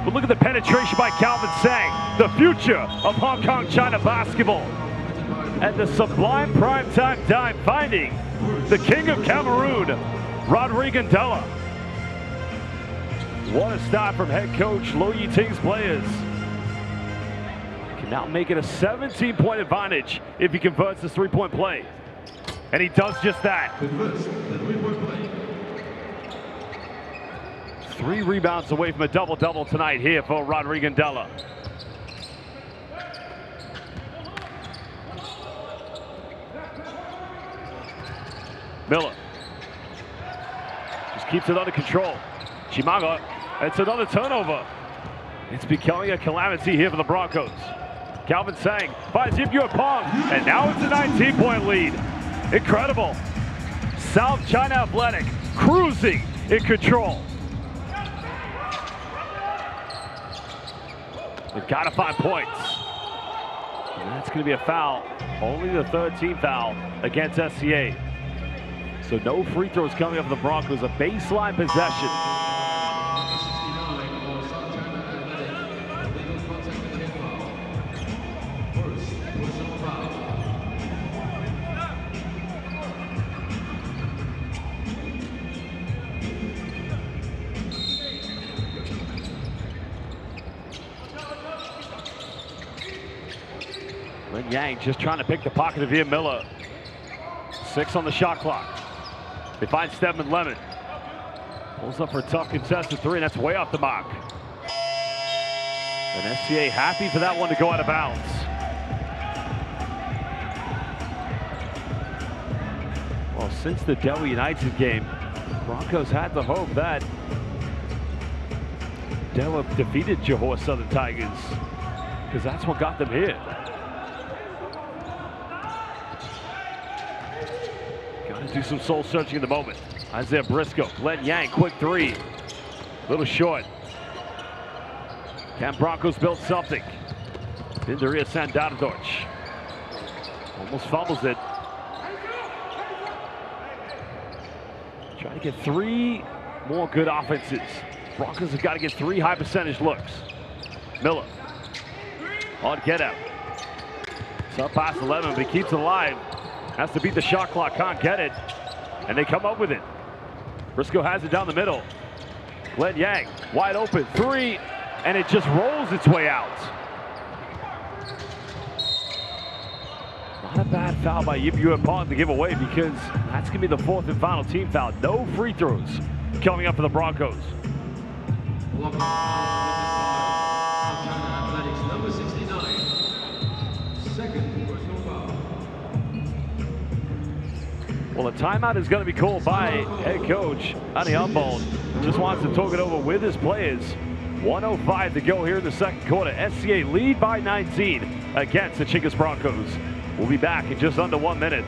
But look at the penetration by Calvin Sang, the future of Hong Kong China basketball. And the sublime primetime dime finding the king of Cameroon, Rodrigo Andela. What a start from head coach Lo Yiting's players. Can now make it a 17-point advantage if he converts this three-point play. And he does just that. 3 rebounds away from a double-double tonight here for Rodrigo Andela. Miller just keeps it under control. Chimanga, it's another turnover. It's becoming a calamity here for the Broncos. Calvin Sang finds Yip Yua Pong, and now it's a 19-point lead. Incredible. South China Athletic cruising in control. They've got to find points. And that's going to be a foul. Only the third team foul against SCA. So no free throws coming up for the Broncos. A baseline possession. Lin Yang just trying to pick the pocket of Ian Miller. 6 on the shot clock. They find Stedman Lemon. Pulls up for a tough contested 3, and that's way off the mark. And SCA happy for that one to go out of bounds. Well, since the Delhi United game, Broncos had the hope that Delhi defeated Johor Southern Tigers, because that's what got them here. Do some soul searching in the moment. Isaiah Briscoe, Glenn Yang, quick 3. Little short. Can Broncos build something? Pindaria Sandardorch. Almost fumbles it. Trying to get 3 more good offenses. Broncos have got to get 3 high percentage looks. Miller on get out. It's up past 11, but he keeps it alive. Has to beat the shot clock, can't get it. And they come up with it. Briscoe has it down the middle. Glenn Yang, wide open, 3, and it just rolls its way out. Not a bad foul by Yip Yua Pong to give away, because that's going to be the 4th and final team foul. No free throws coming up for the Broncos. Athletics, number 69. Second personal foul. Well, a timeout is going to be called by head coach Ani Humboldt. Just wants to talk it over with his players. 1:05 to go here in the second quarter. SCA lead by 19 against the Chinggis Broncos. We'll be back in just under 1 minute.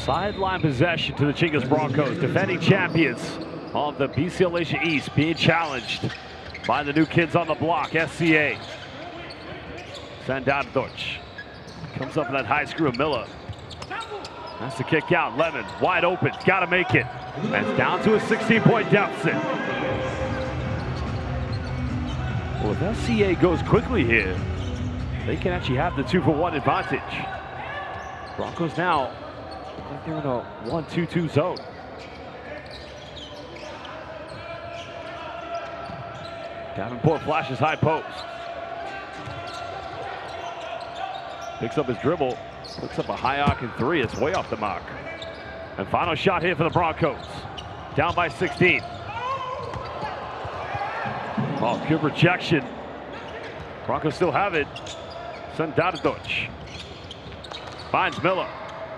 Sideline possession to the Chinggis Broncos, defending champions of the BCL Asia East, being challenged by the new kids on the block, SCA. Sandadoch comes up in that high screw of Miller. Has to kick out. Lemon wide open, got to make it. And it's down to a 16-point deficit. Well, if SCA goes quickly here, they can actually have the 2-for-1 advantage. Broncos now, look like they're in a 1-2-2 zone. Davenport flashes high post. Picks up his dribble, looks up a high arcing three. It's way off the mark. And final shot here for the Broncos. Down by 16. Oh, good rejection. Broncos still have it. Sandadoch finds Miller.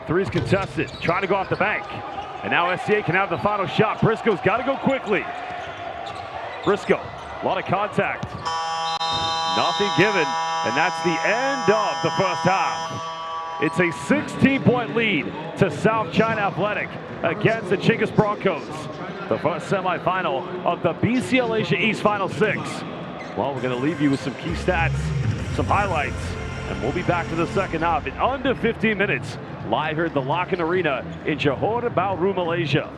Three's contested. Trying to go off the bank. And now SCA can have the final shot. Briscoe's got to go quickly. Briscoe, a lot of contact. Nothing given. And that's the end of the first half. It's a 16-point lead to South China Athletic against the Chinggis Broncos. The first semifinal of the BCL Asia East Final Six. Well, we're going to leave you with some key stats, some highlights, and we'll be back to the second half in under 15 minutes. Live here at the Larkin Arena in Johor Bahru, Malaysia.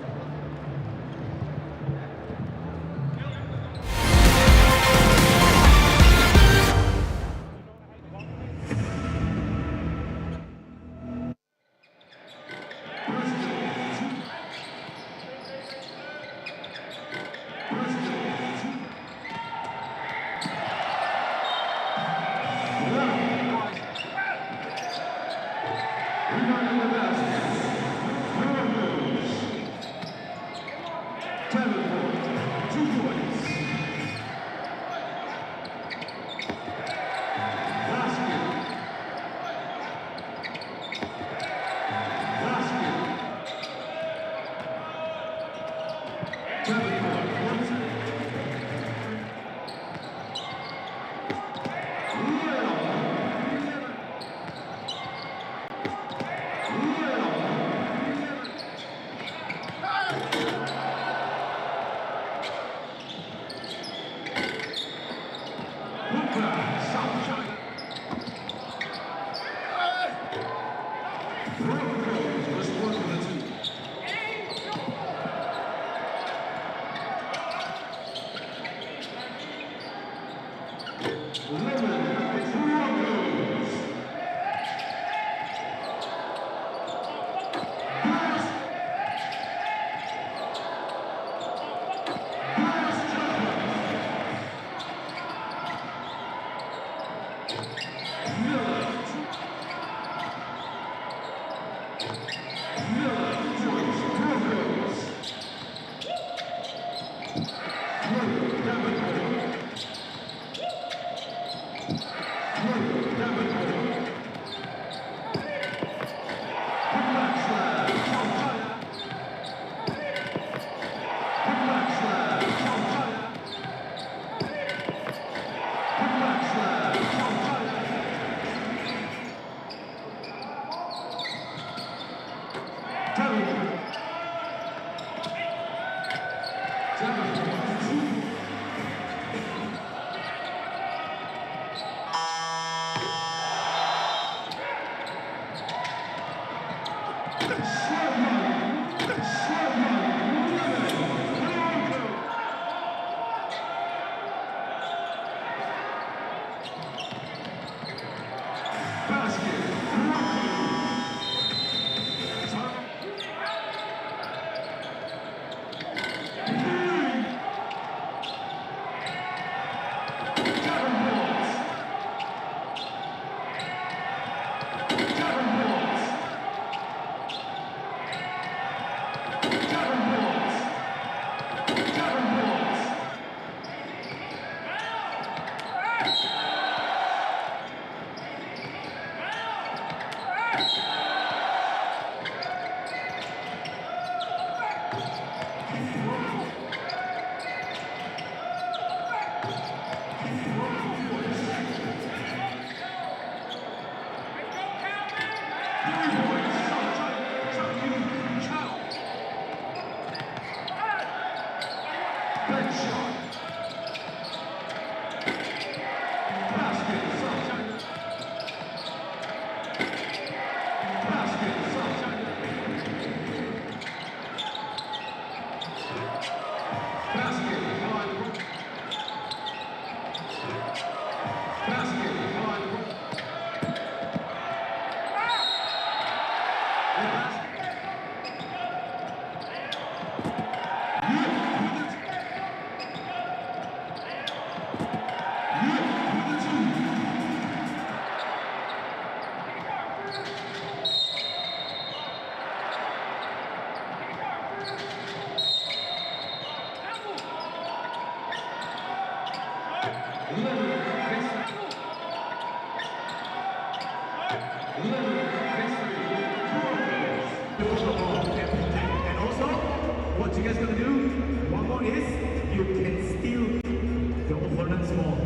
opponent's ball.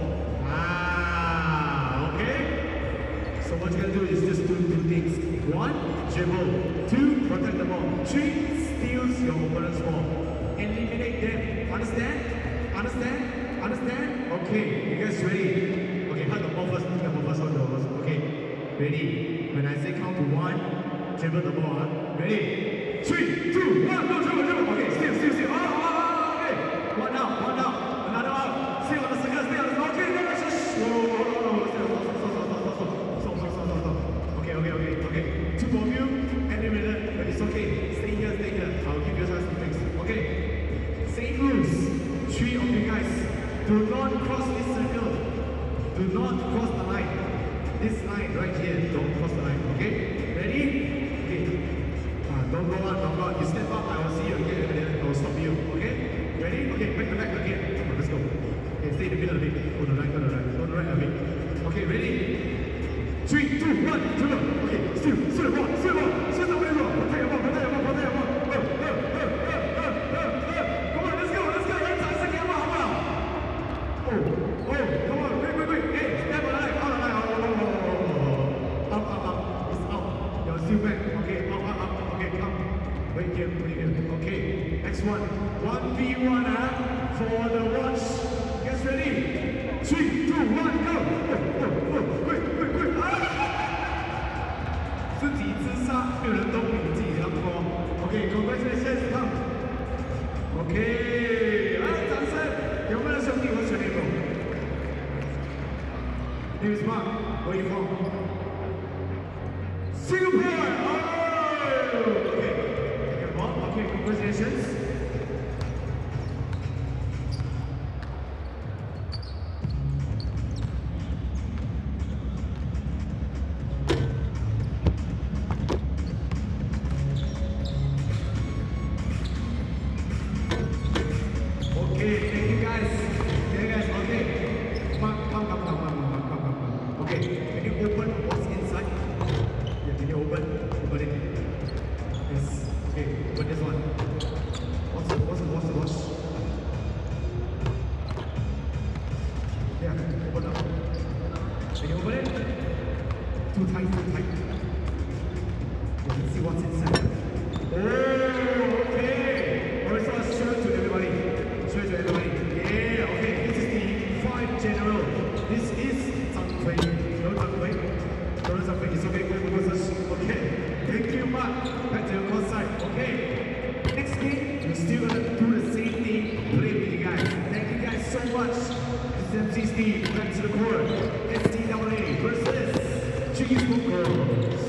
Okay? So what you're gonna do is just do two things. One, dribble. Two, protect the ball. Three, steals your opponent's ball. Eliminate them. Understand? Understand? Understand? Okay, you guys ready? Okay, hug the ball first. Hug the ball first. Hug the ball first. Okay, ready? When I say count to one, dribble the ball. Ready? 3, 2, 1, go dribble, dribble. Okay, steal. Okay. One out. Another out. Stay on the circle. Okay, then let's just Okay. Two of you, and then but it's okay. Stay here. I'll give you guys some things. Okay. Same rules. 3 of you guys. Do not cross this circle. Do not cross the line. This line right here. Don't cross the line. Okay? Ready? Okay. Don't go on. You step up. I will see you again, and then I will stop you. Okay? Ready? Okay. Back to back again. Come on, let's go. Okay. Stay in the middle a bit. Go to the right. Go to the right a bit. Okay. Ready? 3, 2, 1, dribble. Okay, steal the ball. Protect your ball. Come on, let's go. Let's try second ball, 好不好? Come on, quick. Hey, step on the line. Up. It's out. You're still back. Okay, up. Okay, come. Wait here. Okay, next one. 1v1, for the watch. Guys ready? 3, 2, 1, go. Quick. 自己自杀，没有人懂你自己要说。OK， congratulations， come。OK， 来，掌声！有没有兄弟和学弟妹 ？Name is Mark. Where you from? Singapore. Oh, okay. Congratulations. Too tight. Let's see what's inside. Oh, okay. Alright, so let's show it to everybody. Yeah, okay. This is the 5 general. This is Zhang Fei. No Zhang Fei. No Zhang Fei. It's okay. Go. Okay. Thank you, Mark. Back to your court side. Okay. Next game, we're still gonna do the same thing. Play with you guys. Thank you guys so much. This is MC Steve. Back to the court. STAA versus Chinggis Broncos.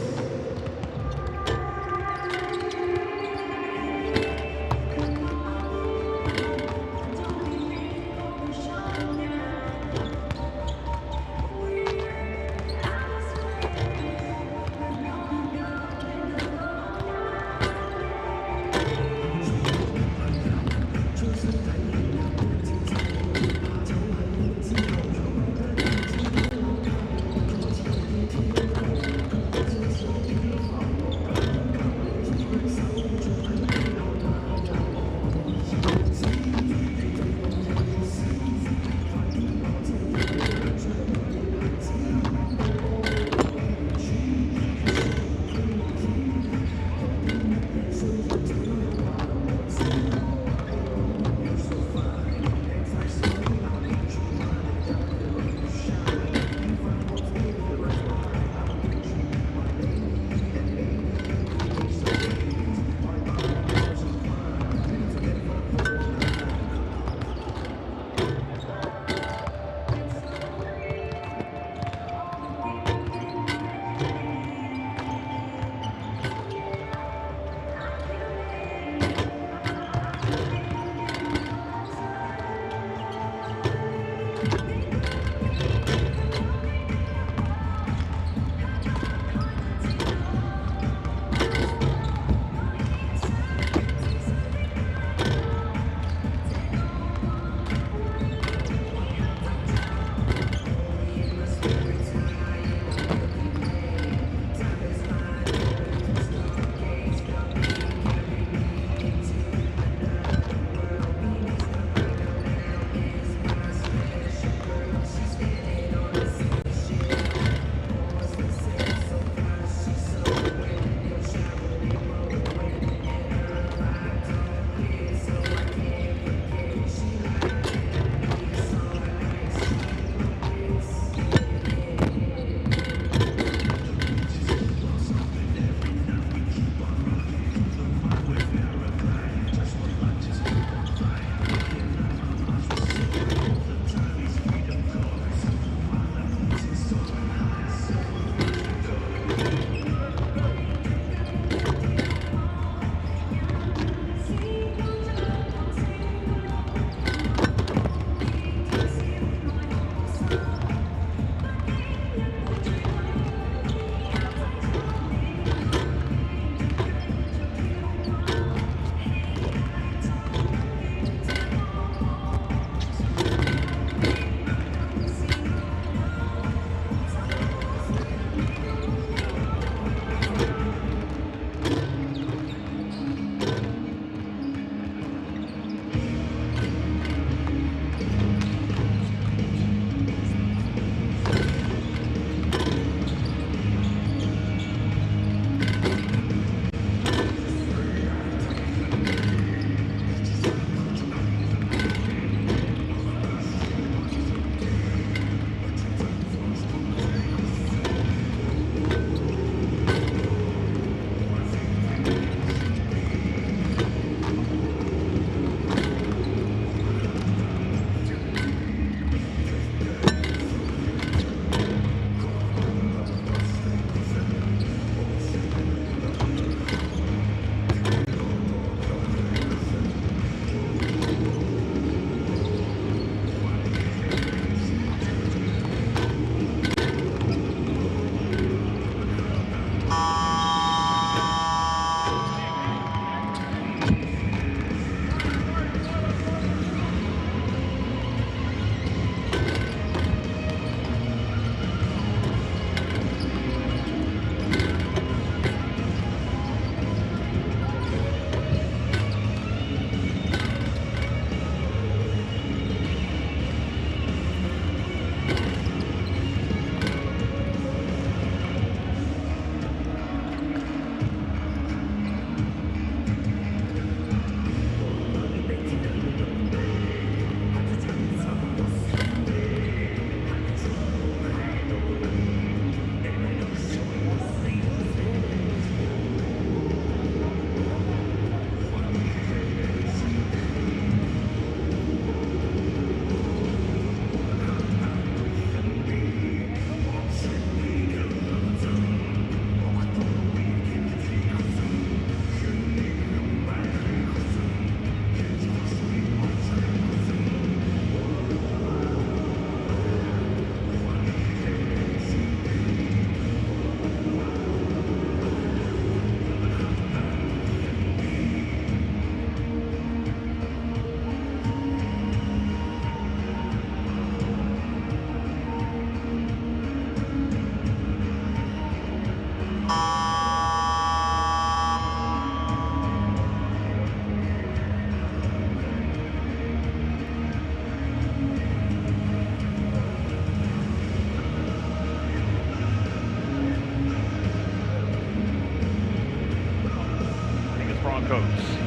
Broncos.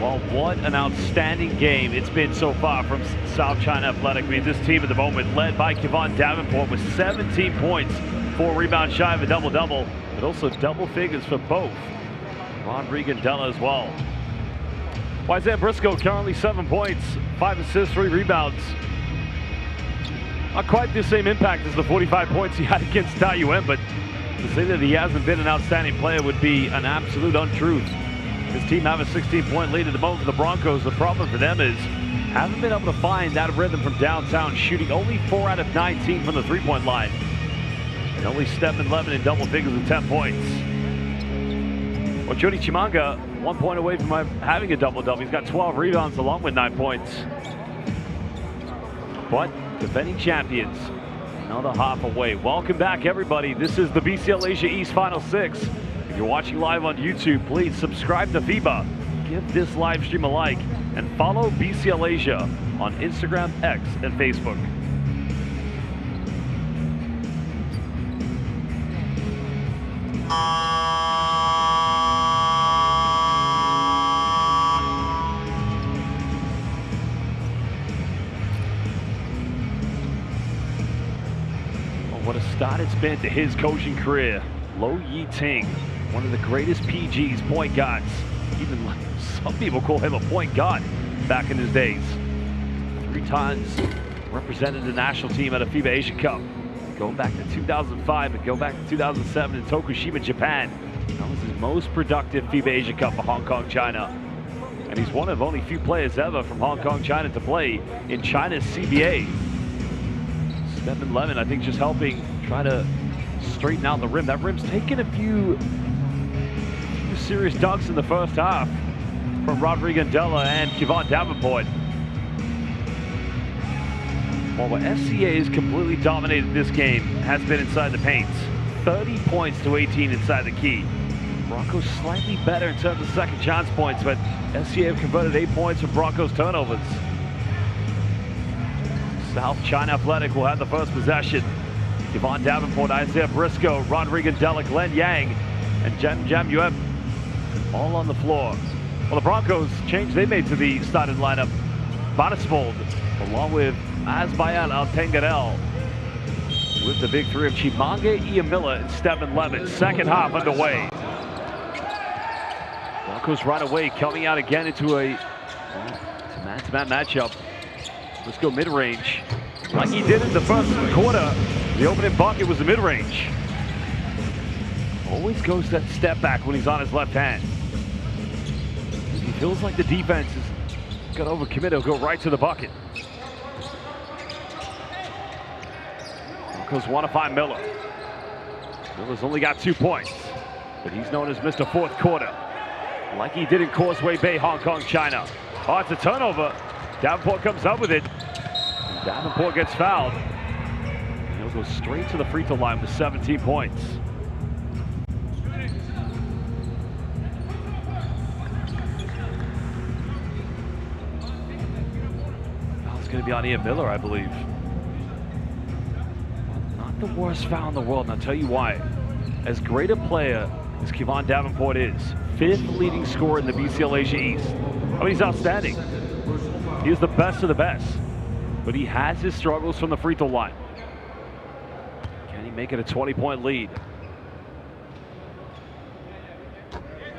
Well, what an outstanding game it's been so far from South China Athletic. I mean, this team at the moment led by Kevon Davenport with 17 points, 4 rebounds shy of a double-double, but also double figures for both Ron Regandella as well. Isaiah Briscoe currently 7 points, 5 assists, 3 rebounds. Not quite the same impact as the 45 points he had against Taiyuan, but to say that he hasn't been an outstanding player would be an absolute untruth. His team have a 16-point lead at the moment for the Broncos. The problem for them is haven't been able to find that rhythm from downtown, shooting only 4 out of 19 from the three-point line. And only Stephen Levin in double figures with 10 points. Well, Jody Chimanga, 1 point away from having a double-double. He's got 12 rebounds along with 9 points. But defending champions, another half away. Welcome back, everybody. This is the BCL Asia East Final 6. If you're watching live on YouTube, please subscribe to FIBA, give this live stream a like, and follow BCL Asia on Instagram, X, and Facebook. What a start it's been to his coaching career. Lo Yi Ting, one of the greatest PG's point guards. Even some people call him a point guard back in his days. 3 times represented the national team at a FIBA Asia Cup. Going back to 2005 and go back to 2007 in Tokushima, Japan. That was his most productive FIBA Asia Cup for Hong Kong, China. And he's one of only few players ever from Hong Kong, China to play in China's CBA. Stephen Levin, I think, just helping try to straighten out the rim. That rim's taken a few serious dunks in the first half from Ron Regandella and Kevon Davenport. Well, what SCA has completely dominated this game has been inside the paint. 30 points to 18 inside the key. Broncos slightly better in terms of second chance points, but SCA have converted 8 points from Broncos turnovers. South China Athletic will have the first possession. Kevon Davenport, Isaiah Briscoe, Ron Regandella, Glenn Yang, and Jam Yueb all on the floor. Well, the Broncos change they made to the starting lineup. Batisbold, along with Azbayan Altengarel, with the big three of Chimanga, Iamila, and Stephen Levin. Second half underway. Broncos right away coming out again into a man-to-man matchup. Let's go mid-range. Like he did in the first quarter, the opening bucket was the mid-range. Always goes that step back when he's on his left hand. He feels like the defense is got overcommitted. He'll go right to the bucket. Broncos want to find Miller. Miller's only got 2 points, but he's known as Mr. Fourth Quarter, like he did in Causeway Bay, Hong Kong, China. Oh, it's a turnover. Davenport comes up with it. Davenport gets fouled. And he'll go straight to the free throw line with 17 points. Foul's going to be on Ian Miller, I believe. Not the worst foul in the world, and I'll tell you why. As great a player as Kevon Davenport is, 5th leading scorer in the BCL Asia East. I mean, he's outstanding. He is the best of the best, but he has his struggles from the free throw line. Can he make it a 20-point lead?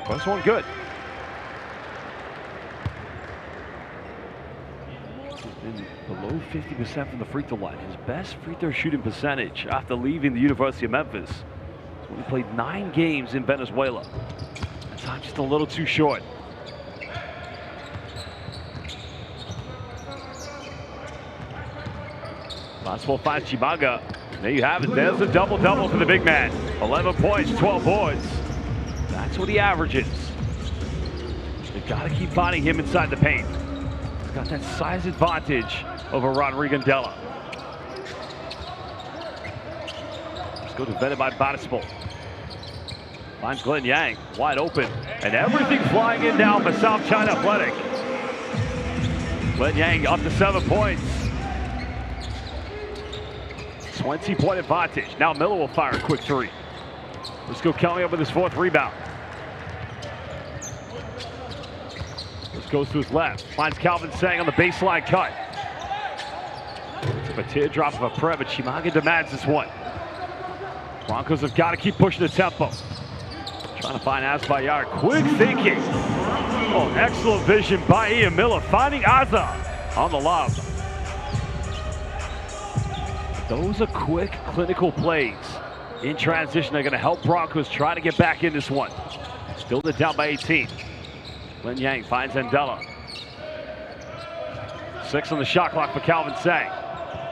First one good. He's been below 50% from the free throw line. His best free throw shooting percentage after leaving the University of Memphis. So he played 9 games in Venezuela. At times just a little too short. Possible finds Chimanga. There you have it. There's a double-double for the big man. 11 points, 12 boards. That's what he averages. They've got to keep finding him inside the paint. He's got that size advantage over Ron Regandella. Let's go defended by Batisbold. Finds Glenn Yang wide open. And everything flying in now for South China Athletic. Glenn Yang up to 7 points. 20-point advantage. Now Miller will fire a quick 3. Let's go coming up with his 4th rebound. goes to his left. Finds Calvin Sang on the baseline cut. It's a teardrop of a prayer, but Chinggis demands this one. Broncos have got to keep pushing the tempo. Trying to find Azbayar. Quick thinking. Oh, excellent vision by Ian Miller. Finding Azza on the lob. Those are quick, clinical plays in transition. They're going to help Broncos try to get back in this one. Still down by 18. Lin Yang finds Andela. 6 on the shot clock for Calvin Sang.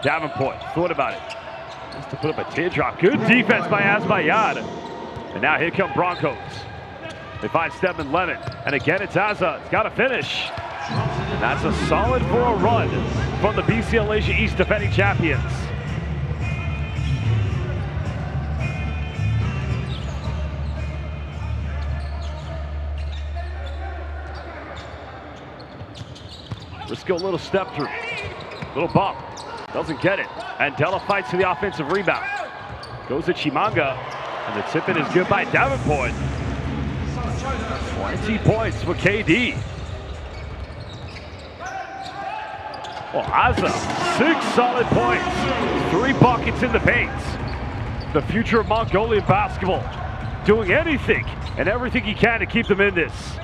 Davenport thought about it. Has to put up a teardrop. Good defense by Azbayad. And now here come Broncos. They find Stedman Lemon. And again, it's Azza. It's got to finish. And that's a solid 4 run from the BCL Asia East defending champions. Briscoe, a little step through. Little bump. Doesn't get it. Andela fights for the offensive rebound. Goes to Chimanga. And the tip-in is good by Davenport. 20 points for KD. Well, Azza, 6 solid points. 3 buckets in the paint. The future of Mongolian basketball. Doing anything and everything he can to keep them in this.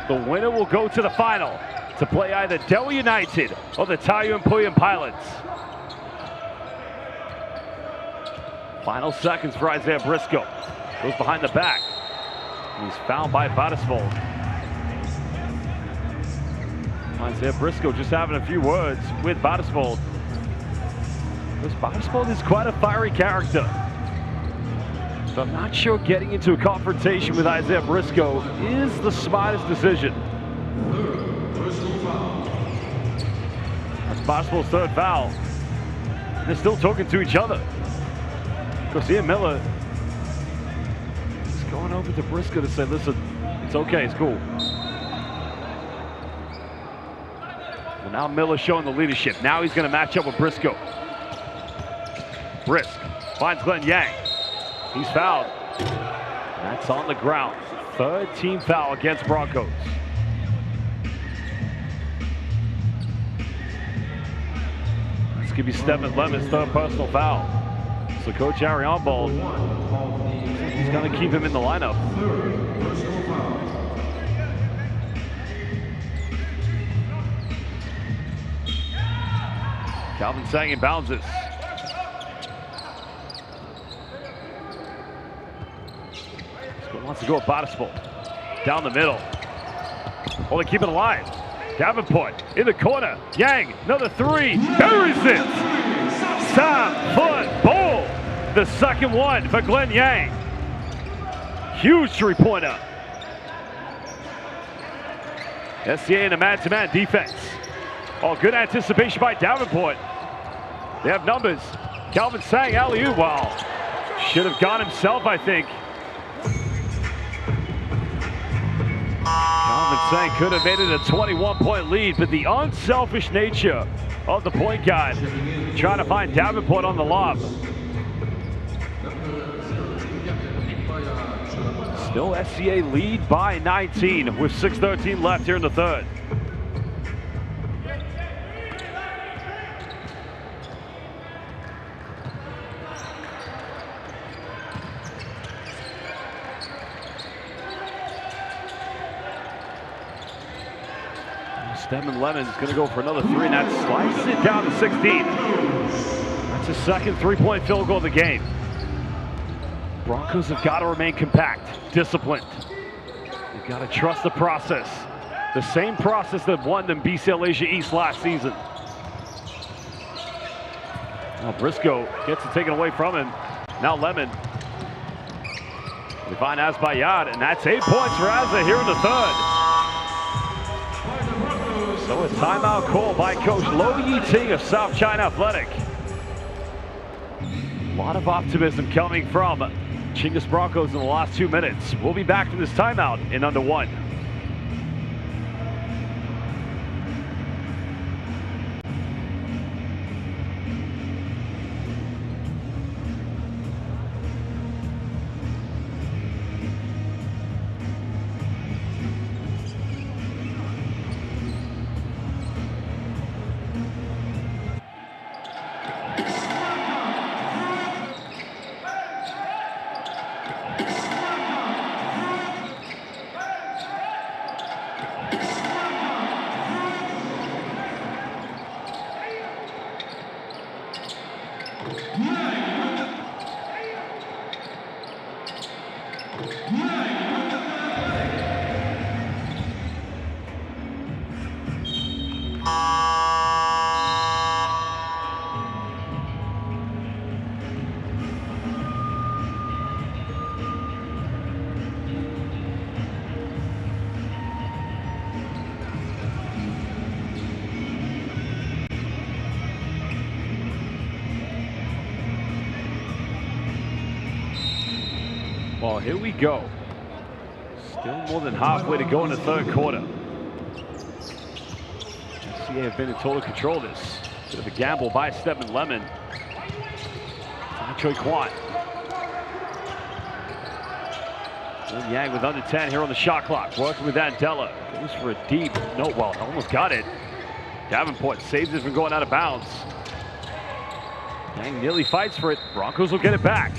The winner will go to the final to play either Delhi United or the Taiyuan Puyan Pilots. Final seconds for Isaiah Briscoe. Goes behind the back. He's fouled by Batisvold. Isaiah Briscoe just having a few words with Batisvold. Because Batisvold is quite a fiery character. So I'm not sure getting into a confrontation with Isaiah Briscoe is the smartest decision. That's Batisvold's 3rd foul. And they're still talking to each other. Of course, Ian Miller is going over to Briscoe to say, listen, it's okay, it's cool. Well, now Miller showing the leadership. Now he's going to match up with Briscoe. Brisk finds Glenn Yang. He's fouled. That's on the ground. 3rd team foul against Broncos. This could be Stedman Lemon's 3rd personal foul. So Coach Arianbold, he's going to keep him in the lineup. Calvin Sang inbounds this. Wants to go at Batisvold. Down the middle. Oh, they keep it alive. Davenport in the corner. Yang, another 3. Buries it. Sam Foot Bowl. The 2nd one for Glenn Yang. Huge 3-pointer. SCA in a man-to-man defense. Oh, good anticipation by Davenport. They have numbers. Calvin Sang, alley-oop. Wow. Should have gone himself, I think. Calvin Sang could have made it a 21-point lead, but the unselfish nature of the point guard trying to find Davenport on the lob. Still SCA lead by 19 with 6:13 left here in the 3rd. Stedman Lemon is going to go for another 3, and that slices it down to 16. That's his 2nd 3-point field goal of the game. Broncos have got to remain compact, disciplined. They've got to trust the process. The same process that won them BCL Asia East last season. Now Briscoe gets it taken away from him. Now Lemon. They find Azbayad, and that's 8 points for Azza here in the 3rd. So a timeout call by Coach Lo Yi-Ting of South China Athletic. A lot of optimism coming from Chinggis Broncos in the last 2 minutes. We'll be back from this timeout in under 1. Well, here we go. Still more than halfway to go in the third quarter. FCA have been in total control of this. Bit of a gamble by Stephen Lemon. Choi Kwan. And Yang with under 10 here on the shot clock. Working with Andela. Goes for a deep. No, well, almost got it. Davenport saves it from going out of bounds. Yang nearly fights for it. Broncos will get it back.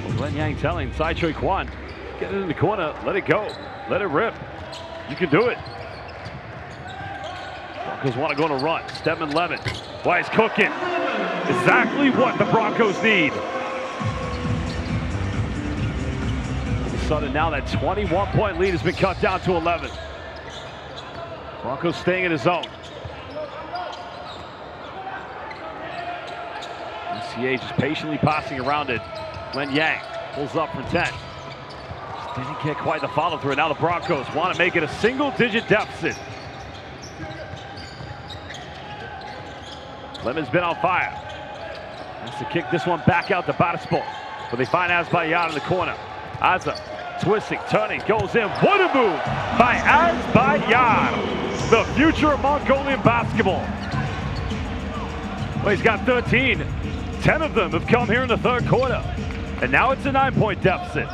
Well, Glenn Yang telling Sai Choi Kwan, get it in the corner, let it go, let it rip. You can do it. Broncos want to go on a run. Stedman Lemon. Why he's cooking. Exactly what the Broncos need. All of a sudden now that 21-point lead has been cut down to 11. Broncos staying in his zone. NCA just patiently passing around it. Glenn Yang pulls up from 10. Just didn't get quite the follow through. Now the Broncos want to make it a single-digit deficit. Lemon's been on fire. Has to kick this one back out to Batisport. But they find Azbayad in the corner. Azza twisting, turning, goes in. What a move by Azbayad. The future of Mongolian basketball. Well, he's got 13. 10 of them have come here in the third quarter. And now it's a 9-point deficit.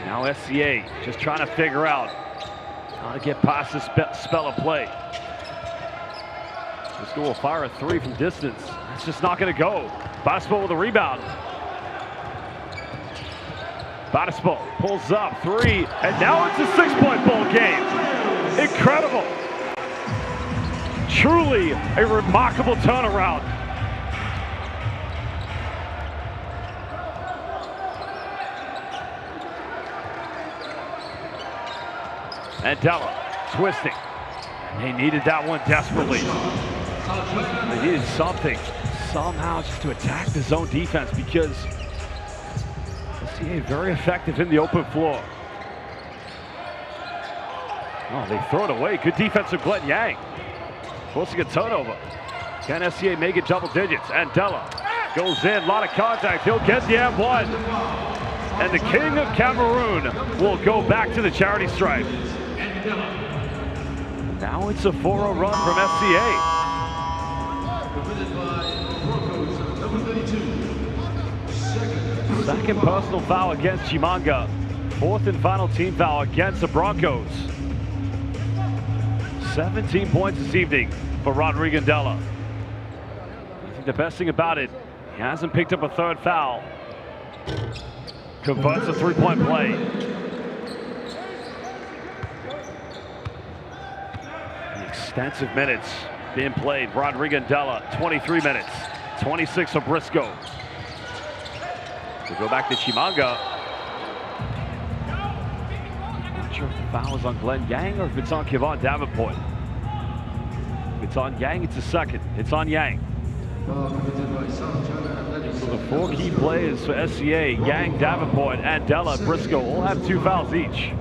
Now SCA just trying to figure out how to get past this spell of play. Briscoe will fire a 3 from distance. That's just not going to go. Batisport with a rebound. Batisport pulls up 3, and now it's a 6-point ball game. Incredible. Truly a remarkable turnaround. Andela twisting. They needed that one desperately. They needed something, somehow, just to attack the zone defense because SCA very effective in the open floor. Oh, they throw it away. Good defense from Glenn Yang. Forcing a turnover. Can SCA make it double digits? Andela goes in, a lot of contact. He'll get the M1. And the king of Cameroon will go back to the charity stripe. Now it's a 4-0 run from SCA. Second personal foul against Chimanga. 4th and final team foul against the Broncos. 17 points this evening for Rodrigo Andela. I think the best thing about it, he hasn't picked up a 3rd foul. Converts a 3-point play. Extensive minutes being played. Rodrigo Andela, 23 minutes. 26 for Briscoe. We'll go back to Chimanga. Not sure if the foul is on Glenn Yang or if it's on Kevon Davenport. If it's on Yang, it's a 2nd. It's on Yang. So the 4 key players for SCA, Yang, Davenport, Andela, Briscoe, all have 2 fouls each.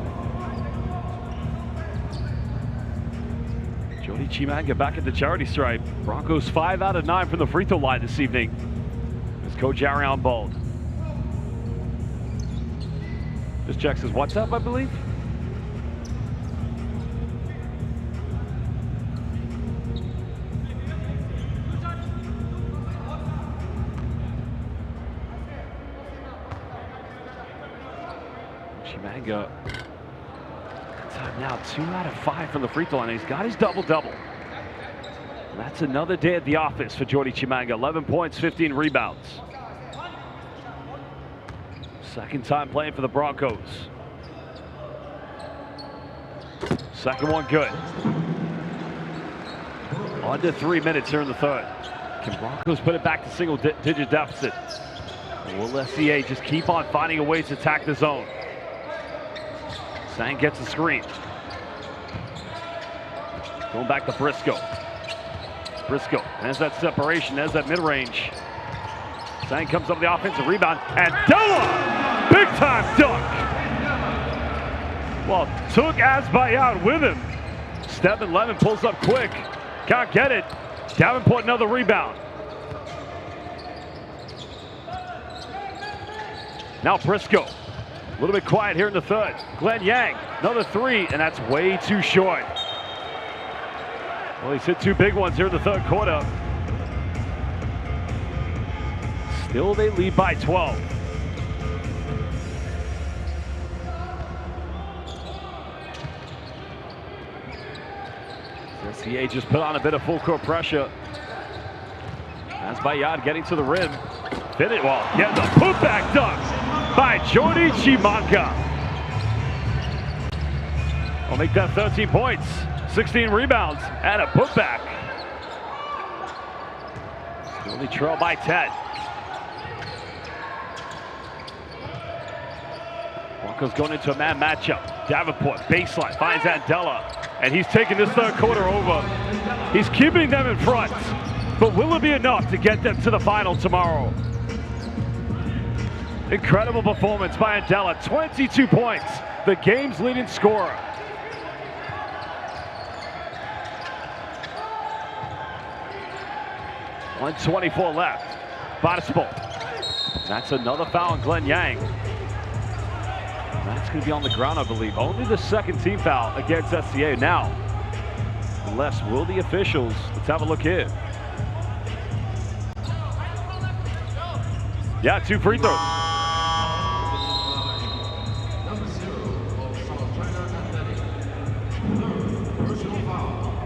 Jody Chimanga back at the charity stripe. Broncos 5 out of 9 from the free throw line this evening. As Coach Arion Bold. Just checks his WhatsApp, I believe. Chimanga. Time now 2 out of 5 from the free throw line. He's got his double-double. That's another day at the office for Jordy Chimanga. 11 points, 15 rebounds. Second time playing for the Broncos. Second one good. Under 3 minutes here in the third. Can Broncos put it back to single-digit deficit? Or will SCA just keep on finding a way to attack the zone? Sang gets a screen. Going back to Briscoe. Briscoe has that separation, has that mid-range. Sang comes up with the offensive rebound. Andela! Big time dunk! Well, took Azbayad with him. Devin Lemon pulls up quick. Can't get it. Davenport another rebound. Now Briscoe. A little bit quiet here in the third. Glenn Yang, another three, and that's way too short. Well, he's hit two big ones here in the third quarter. Still they lead by 12. SCA just put on a bit of full court pressure. As Bayard getting to the rim. Fit it well, getting the putback dunk by Jordy Chimanka. I'll make that 13 points, 16 rebounds, and a putback. Still they trail by 10. Broncos going into a man matchup. Davenport, baseline, finds Andela, and he's taking this third quarter over. He's keeping them in front, but will it be enough to get them to the final tomorrow? Incredible performance by Andela, 22 points, the game's leading scorer. .124 left. Bottispo. That's another foul on Glenn Yang. That's going to be on the ground, I believe. Only the second team foul against SCA. Now, unless will the officials, let's have a look here. Yeah, 2 free throws.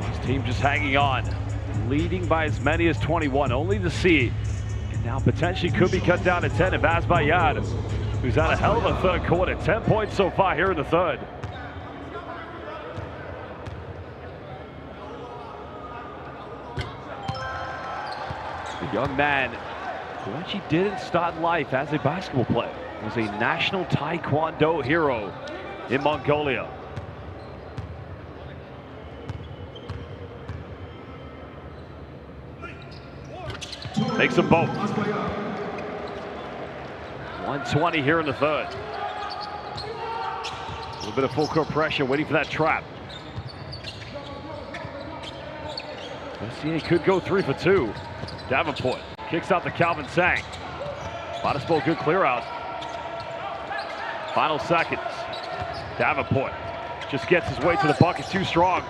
This team just hanging on, leading by as many as 21, only the C. And now potentially could be cut down to 10 if Baz Bayard, who's had a hell of a third quarter. 10 points so far here in the third. The young man who actually didn't start life as a basketball player. He was a national taekwondo hero in Mongolia. Makes them both. 120 here in the third. A little bit of full court pressure, waiting for that trap. SCA could go 3 for 2. Davenport kicks out to Calvin Sang. Bottispo, good clear out. Final seconds. Davenport just gets his way to the bucket, too strong.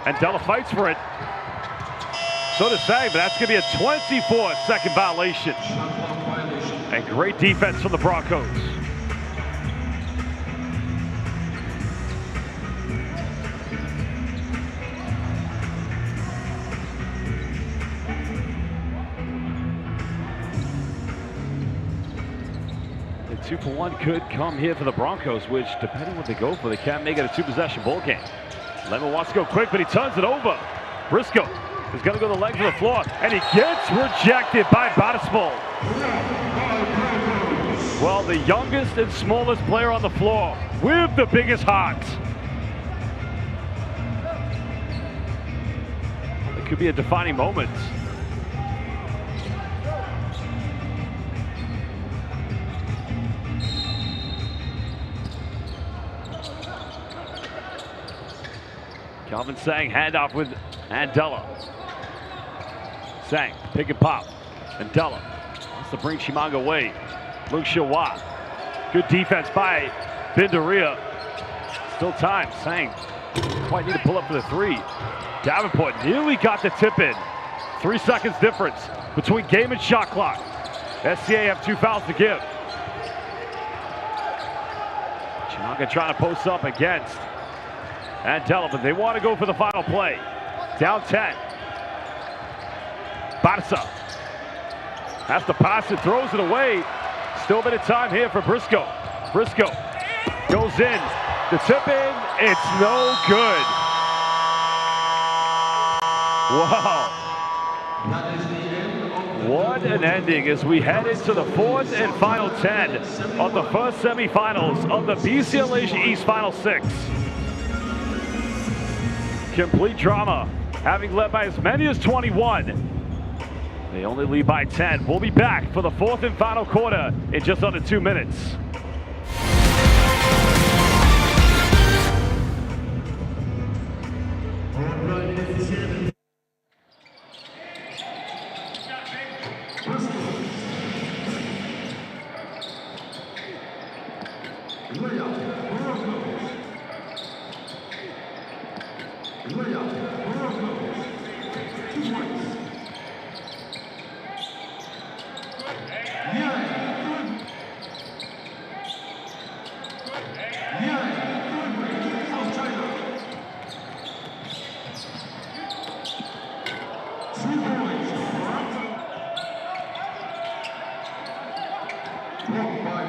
And Della fights for it. So does Sang, but that's going to be a 24-second violation. And great defense from the Broncos. The 2-for-1 could come here for the Broncos, which, depending what they go for, they can't make it a 2-possession ball game. Lemon wants to go quick, but he turns it over. Briscoe is going to go the legs of the floor, and he gets rejected by Bottispo. Well, the youngest and smallest player on the floor with the biggest heart. It could be a defining moment. Calvin Sang handoff with Andela. Sang, pick and pop. Andela wants to bring Chimanga away. Luke Shawa. Good defense by Bindaria. Still time. Sang quite need to pull up for the 3. Davenport nearly got the tip in. 3 seconds difference between game and shot clock. SCA have 2 fouls to give. Chimanga trying to post up against Andela, but they want to go for the final play. Down 10. Barca has to pass it, throws it away. Still a bit of time here for Briscoe. Briscoe goes in. The tip in, it's no good. Wow. What an ending as we head into the 4th and final 10 of the first semifinals of the BCL Asia East Final 6. Complete drama, having led by as many as 21. They only lead by 10. We'll be back for the 4th and final quarter in just under 2 minutes. Layup, Broncos. 2 points. South China. 2 points. Blocked by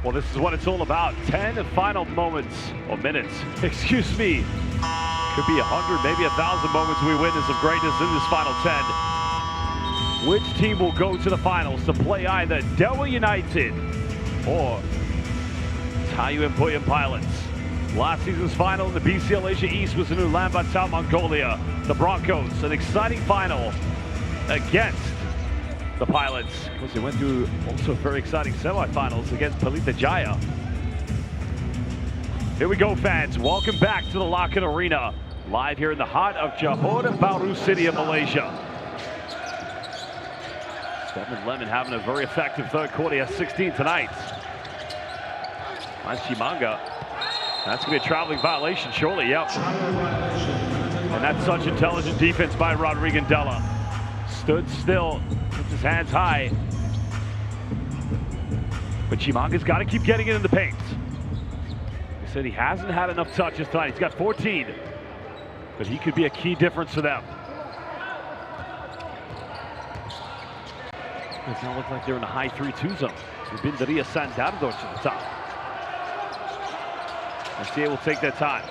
Well, this is what it's all about. 10 final moments, or minutes, excuse me. Could be 100, maybe 1,000 moments we witness of greatness in this final 10. Which team will go to the finals to play either Dewa United or Taiyuan Puyan Pilots? Last season's final in the BCL Asia East was in Ulaanbaatar, Mongolia. The Broncos, an exciting final against the Pilots, because they went through also very exciting semifinals against Pelita Jaya. Here we go, fans. Welcome back to the Lockett Arena, live here in the heart of Johor Bahru City of Malaysia. Stephen Lemon having a very effective third quarter. He has 16 tonight. Finds Chimanga. That's going to be a traveling violation, surely. Yep. And that's such intelligent defense by Rodrigo Della. Stood still, puts his hands high. But Chimanga's got to keep getting it in the paint. He said he hasn't had enough touches tonight. He's got 14, but he could be a key difference for them. It now looks like they're in the high 3-2 zone. Bindaria Sandardo to the top. SCA will take their time.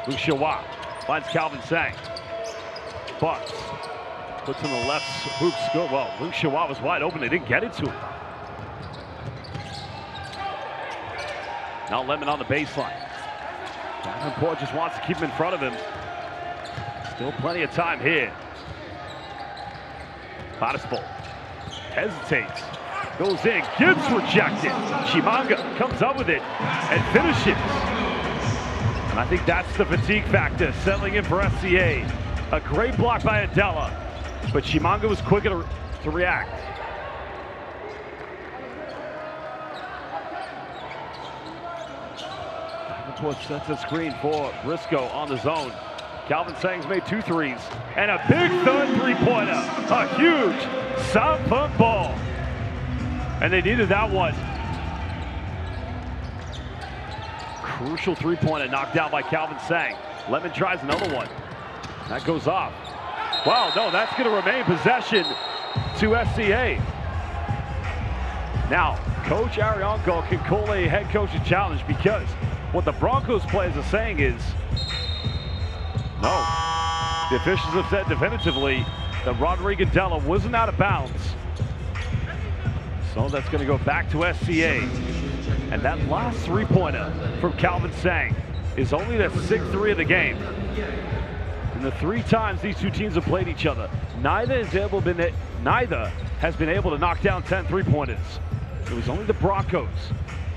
Lu Xiaohua finds Calvin Sang. Bucks puts in the left hoop score. Well, Lu Xiaohua was wide open. They didn't get it to him. Now Lemon on the baseline. Davenport just wants to keep him in front of him. Still plenty of time here. Participle hesitates. Goes in. Gibbs rejected. Chimanga comes up with it and finishes. And I think that's the fatigue factor settling in for SCA. A great block by Adela, but Chimanga was quicker to react. Davenport sets a screen for Briscoe on the zone. Calvin Sang's made 2 threes and a big third three-pointer. A huge Southland ball. And they needed that one. Crucial three-pointer knocked down by Calvin Sang. Lemon tries another one. That goes off. Wow, no, that's going to remain possession to SCA. Now, Coach Arianko can call a head coaching challenge, because what the Broncos players are saying is, no. The officials have said definitively that Rodrigo Della wasn't out of bounds. So that's going to go back to SCA. And that last three-pointer from Calvin Sang is only the 6th three of the game. And the 3 times these two teams have played each other, neither has been able to knock down 10 three-pointers. It was only the Broncos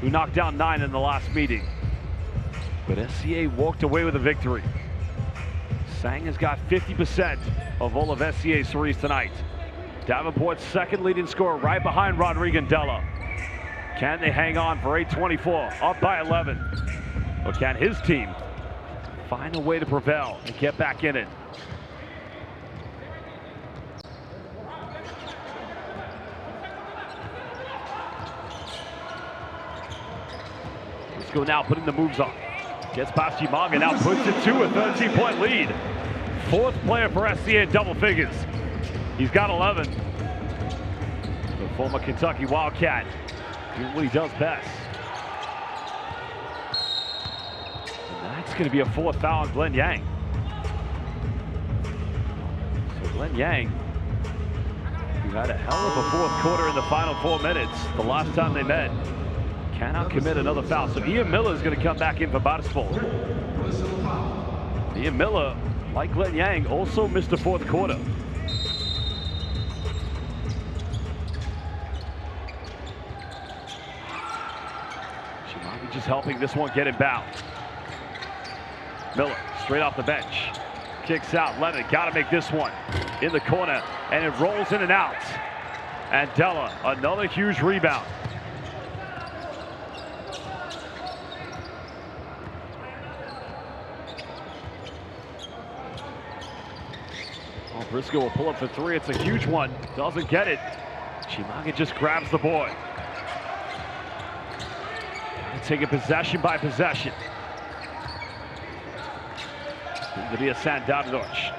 who knocked down 9 in the last meeting. But SCA walked away with a victory. Sang has got 50% of all of SCA's threes tonight. Davenport's second leading scorer, right behind Rodrigo Della. Can they hang on for 8:24, up by 11? Or can his team find a way to prevail and get back in it? Let's go now, putting the moves on. Gets past Chimanga, now puts it to a 13-point lead. 4th player for SCA in double figures. He's got 11. The former Kentucky Wildcat doing what he does best. And that's going to be a fourth foul on Glenn Yang. So Glenn Yang, who had a hell of a fourth quarter in the final 4 minutes the last time they met, cannot commit another foul. So Ian Miller is going to come back in for Basketball. Ian Miller, like Glenn Yang, also missed the fourth quarter. Chimanga just helping this one get inbound. Miller, straight off the bench. Kicks out, Leonard, got to make this one. In the corner, and it rolls in and out. And Della, another huge rebound. Oh, Briscoe will pull up for three. It's a huge one. Doesn't get it. Chimanga just grabs the board. Take it possession by possession. Going to be a Sandardovich.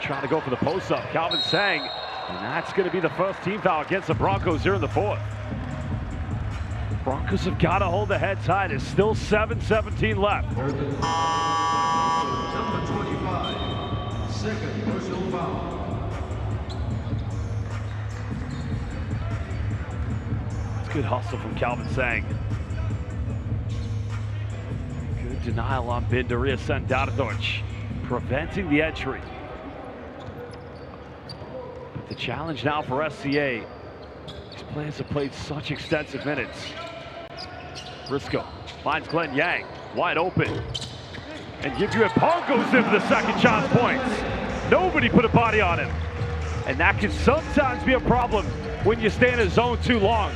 Trying to go for the post-up. Calvin Sang. And that's going to be the first team foul against the Broncos here in the fourth. Broncos have got to hold the head tight. There's still 7:17 left. Number 25, second personal foul. It's good hustle from Calvin Sang. Good denial on Bindaria Sandardovich, preventing the entry. But the challenge now for SCA. These players have played such extensive minutes. Briscoe finds Glenn Yang wide open. And Yibuen Pong goes in for the second chance points. Nobody put a body on him. And that can sometimes be a problem when you stay in a zone too long.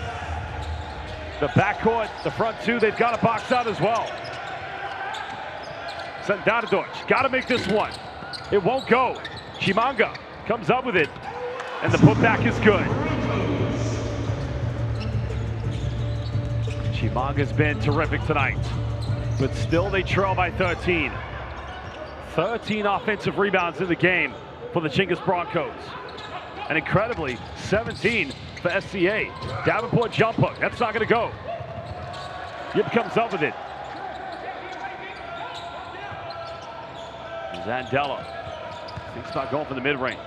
The backcourt, the front two, they've got to box out as well. Sandardovich, got to make this one. It won't go. Chimanga comes up with it. And the putback is good. Chimanga's been terrific tonight, but still they trail by 13. 13 offensive rebounds in the game for the Chinggis Broncos. And incredibly, 17 for SCA. Davenport jump hook, that's not gonna go. Yip comes up with it. Zandella thinks about going for the mid-range.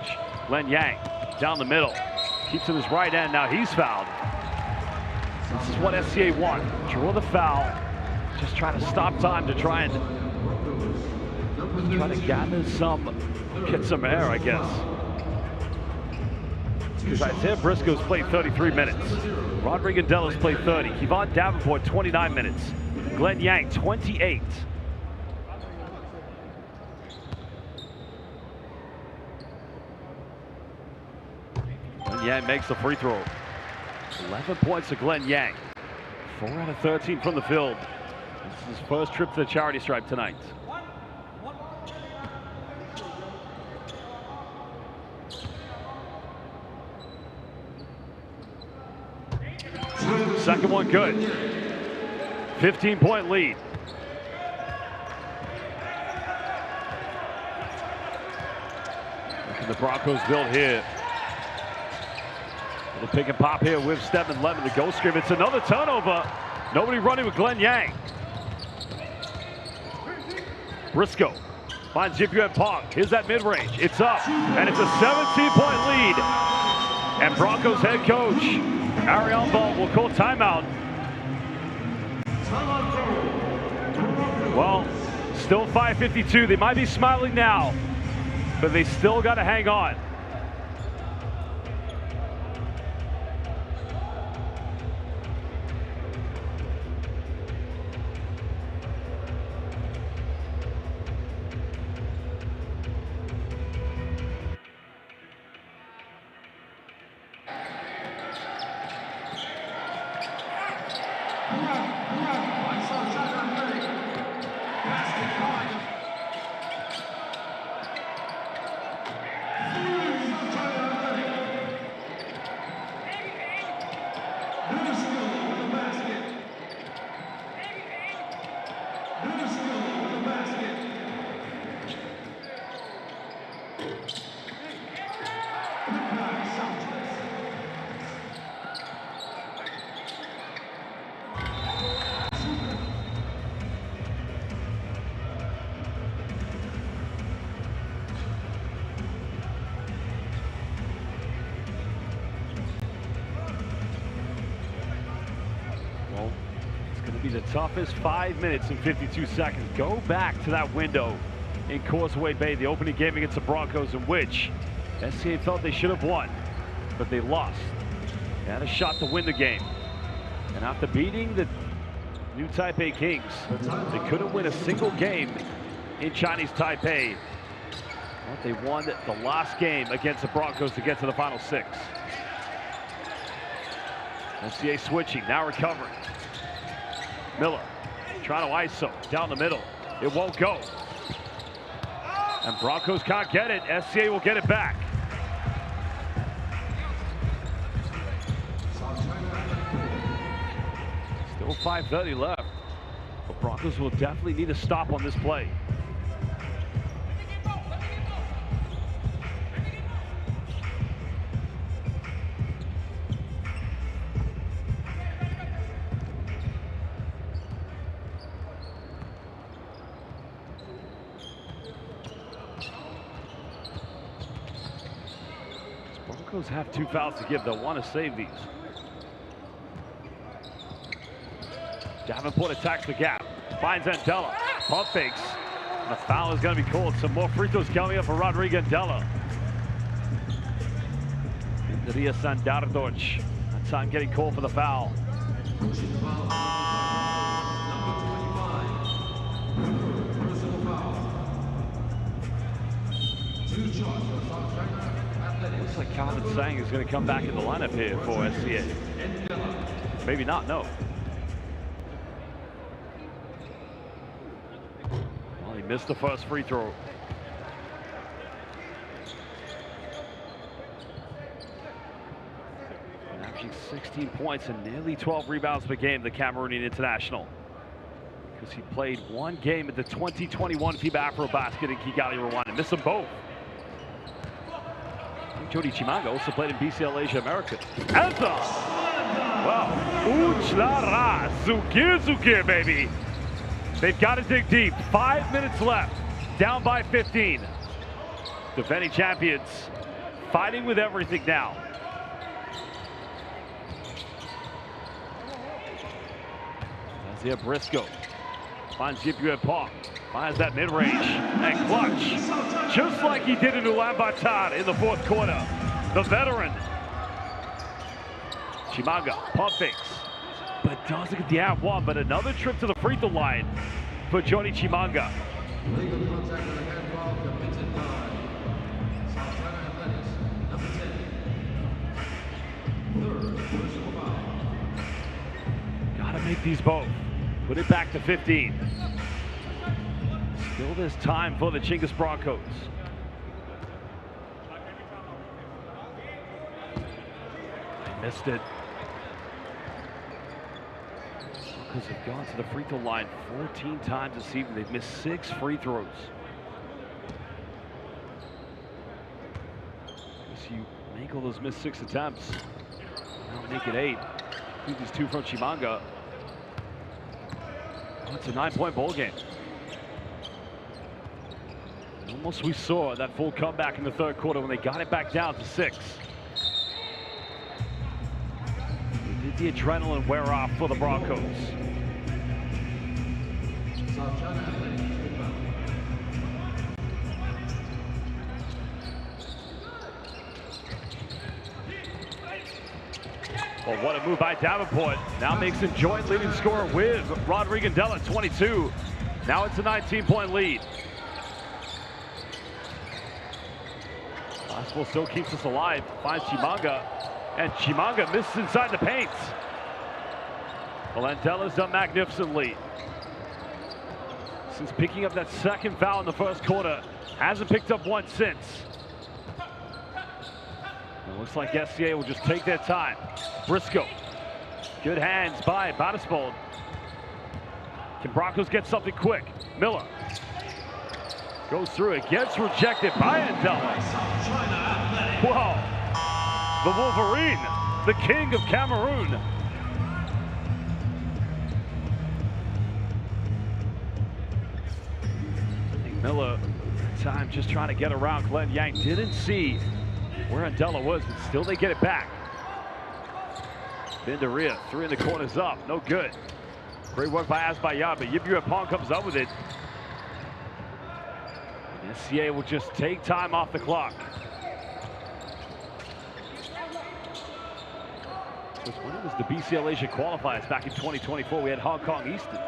Glenn Yang down the middle, keeps in his right end, now he's fouled. This is what SCA want. Draw the foul. Just try to stop time to try and gather get some air, I guess. Because Isaiah Briscoe's played 33 minutes. Rodrigo Della's played 30. Kevon Davenport, 29 minutes. Glenn Yang, 28. Glenn Yang makes the free throw. 11 points to Glenn Yang. 4 out of 13 from the field. This is his first trip to the charity stripe tonight. Second one good. 15-point lead. Look at the Broncos build here. Little pick and pop here with Stedman Lemon, the ghost scream. It's another turnover. Nobody running with Glenn Yang. Briscoe finds Yibuen Pong. Here's that mid-range. It's up, and it's a 17-point lead. And Broncos head coach Ariel Ball will call timeout. Well, still 5:52. They might be smiling now, but they still got to hang on. Well, it's going to be the toughest 5 minutes and 52 seconds. Go back to that window in Causeway Bay, the opening game against the Broncos, in which SCA felt they should have won, but they lost. They had a shot to win the game. And after beating the New Taipei Kings, they couldn't win a single game in Chinese Taipei. Well, they won the last game against the Broncos to get to the final 6. SCA switching, now recovering. Miller trying to ISO down the middle. It won't go. And Broncos can't get it. SCA will get it back. Still 5:30 left. But Broncos will definitely need a stop on this play. Broncos have 2 fouls to give. They'll want to save these. Davenport attacks the gap. Finds Andela. Pump fakes. And a foul is going to be called. Some more free throws coming up for Rodrigo Andela. Indria Sandardoch. That time getting called for the foul. Looks like Calvin Sang is going to come back in the lineup here for SCA. Maybe not, no. Well, he missed the first free throw. And averaging 16 points and nearly 12 rebounds per game, the Cameroonian international. Because he played 1 game at the 2021 FIBA Afrobasket in Kigali, Rwanda. Missed them both. Jody Chimanga also played in BCL Asia America. Enter! Wow. Uchlara. Zukir, Zukir, baby. They've got to dig deep. 5 minutes left. Down by 15. Defending champions. Fighting with everything now. Isaiah Briscoe. Finds Yipua Park. Finds that mid-range and clutch, just like he did in Ulaanbaatar in the 4th quarter. The veteran. Chimanga, pump fakes, but doesn't get the at one, but another trip to the free throw line for Jody Chimanga. Legal contact with a handball committed by South China Athletics, number 10. Third personal foul. Gotta make these both. Put it back to 15. Still there's time for the Chinggis Broncos. They missed it. Broncos have gone to the free throw line 14 times this evening. They've missed 6 free throws. So you make all those missed 6 attempts. Now make it 8. These 2 from Chimanga. Oh, it's a 9-point ball game. Almost we saw that full comeback in the 3rd quarter when they got it back down to 6. Did the adrenaline wear off for the Broncos? Well, what a move by Davenport. Now makes him joint leading scorer with Rodrigo Andela, 22. Now it's a 19-point lead. Basketball still keeps us alive. Finds Chimanga, and Chimanga misses inside the paint. Well, Andela's done magnificently. Since picking up that 2nd foul in the 1st quarter, hasn't picked up one since. It looks like SCA will just take their time. Briscoe, good hands by Batisbold. Can Broncos get something quick? Miller goes through it, gets rejected by Andela. Wow, the Wolverine, the king of Cameroon. I think Miller, time just trying to get around Glenn Yang. Didn't see where Andela was, but still they get it back. Spin to rear, three in the corners up, no good. Great work by Azbayab, but Yip Pong comes up with it. And SCA will just take time off the clock. When it was the BCL Asia qualifiers back in 2024, we had Hong Kong Eastern.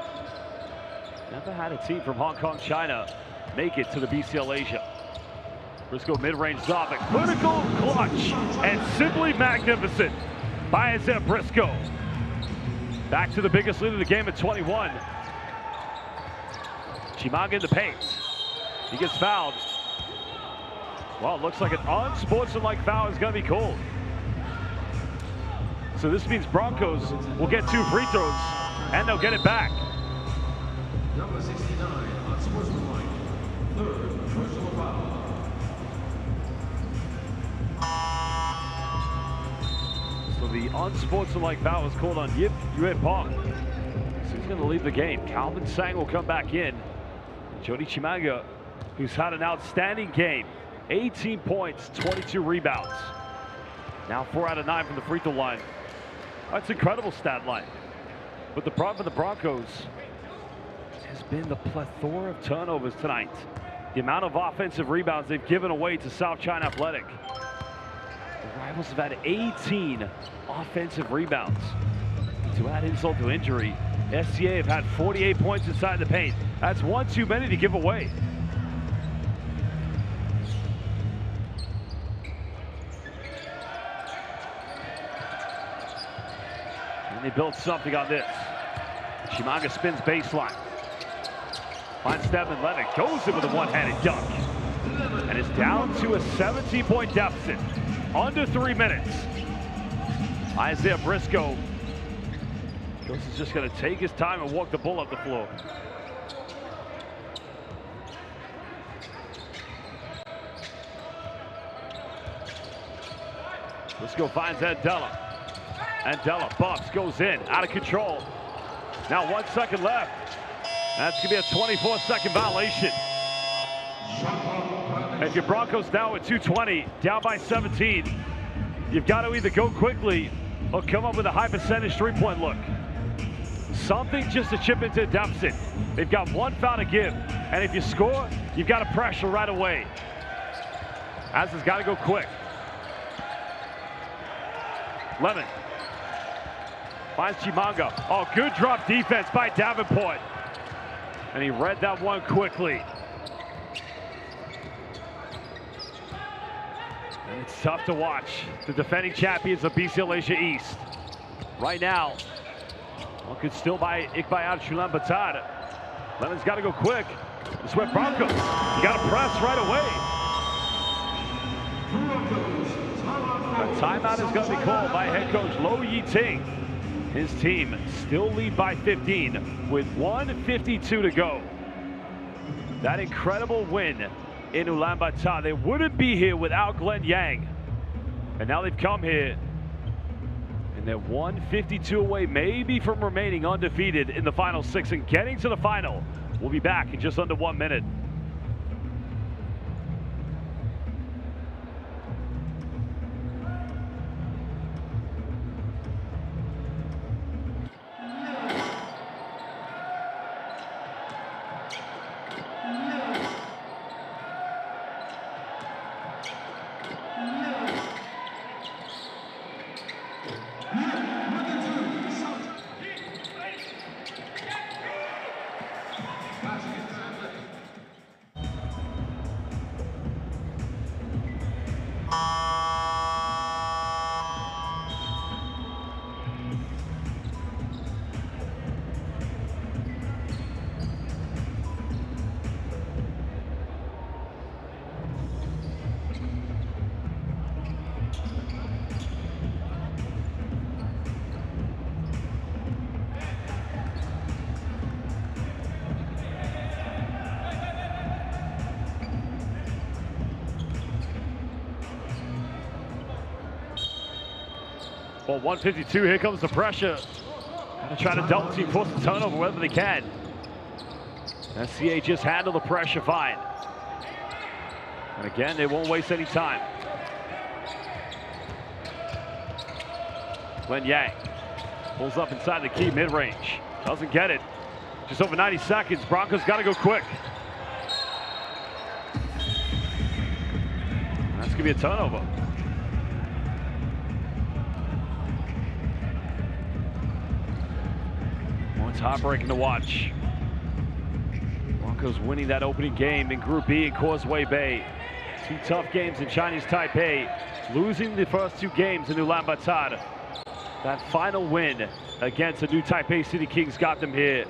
Never had a team from Hong Kong, China make it to the BCL Asia. Briscoe mid-range stop, a critical clutch and simply magnificent by Isaiah Briscoe. Back to the biggest lead of the game at 21. Chimanga in the paint. He gets fouled. Well, it looks like an unsportsmanlike foul is going to be called. So this means Broncos will get 2 free throws and they'll get it back. Number 69, unsportsmanlike. Third personal foul. So the unsportsmanlike foul was called on Yip Pong. So he's going to leave the game. Calvin Sang will come back in. Jody Chimanga, who's had an outstanding game. 18 points, 22 rebounds. Now 4 out of 9 from the free throw line. That's an incredible stat line. But the problem for the Broncos has been the plethora of turnovers tonight. The amount of offensive rebounds they've given away to South China Athletic. The Rivals have had 18 offensive rebounds. To add insult to injury, SCA have had 48 points inside the paint. That's one too many to give away. And they built something on this. Chimanga spins baseline. Finds Devin Levitt, goes in with a one-handed dunk. And is down to a 17-point deficit. Under 3 minutes. Isaiah Briscoe. This is just going to take his time and walk the ball up the floor. Briscoe finds Andela. Andela bumps, goes in, out of control. Now 1 second left. That's going to be a 24-second violation. If your Broncos now at 2:20, down by 17, you've got to either go quickly or come up with a high percentage three-point look. Something just to chip into the deficit. They've got 1 foul to give, and if you score, you've got to pressure right away. Az has got to go quick. Lemon finds Chimanga. Oh, good drop defense by Davenport. And he read that one quickly. And it's tough to watch the defending champions of BCL Asia East. Right now, one could still buy Ikbayad Shulam Batad. Lemon's got to go quick. It's where Broncos. You got to press right away. A timeout is going to be called by head coach Lo Yi-Ting. His team still lead by 15 with 1:52 to go. That incredible win in Ulaanbaatar. They wouldn't be here without Glenn Yang. And now they've come here and they're 1:52 away maybe from remaining undefeated in the final 6 and getting to the final. We'll be back in just under 1 minute. Well, 152, here comes the pressure. Gonna try to double team, force the turnover wherever they can. SCA just handle the pressure fine. And again, they won't waste any time. Glenn Yang Pulls up inside the key mid-range. Doesn't get it. Just over 90 seconds. Broncos got to go quick. That's going to be a turnover. Well, it's heartbreaking to watch. Broncos winning that opening game in Group B in Causeway Bay. 2 tough games in Chinese Taipei. Losing the first 2 games in Ulaanbaatar. That final win against the new Taipei City Kings got them here.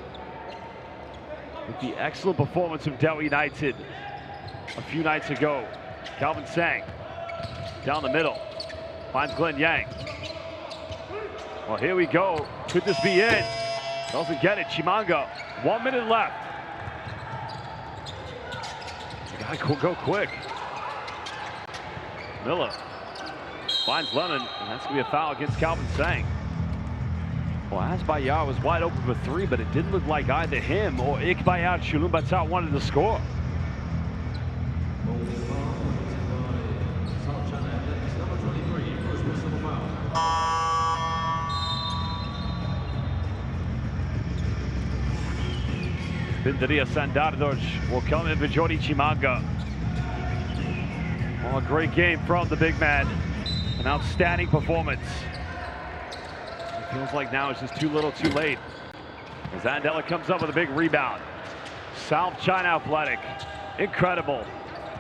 With the excellent performance of Dell United a few nights ago. Calvin Sang down the middle. Finds Glenn Yang. Well, here we go. Could this be it? Doesn't get it. Chimanga. 1 minute left. You gotta go quick. Miller finds Lennon, and that's going to be a foul against Calvin Sang. Well, Asbayar was wide open for 3, but it didn't look like either him or Ikbayat Ulaanbaatar wanted to score. Pindaria Sandardosh will come in for Jordi Chimanga. Well, a great game from the big man. An outstanding performance. It feels like now it's just too little too late. As Andela comes up with a big rebound. South China Athletic. Incredible.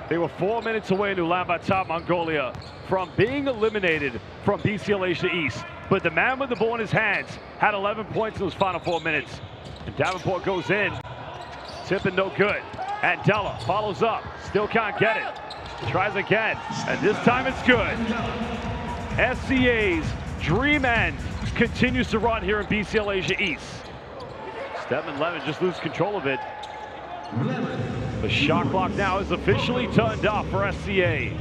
They were 4 minutes away in Ulaanbaatar, Mongolia, from being eliminated from BCL Asia East. But the man with the ball in his hands had 11 points in those final 4 minutes. And Davenport goes in. Tipping no good. Andela follows up. Still can't get it. Tries again, and this time it's good. SCA's dream end continues to run here in BCL Asia East. Stedman Lemon just loses control of it. The shot clock now is officially turned off for SCA.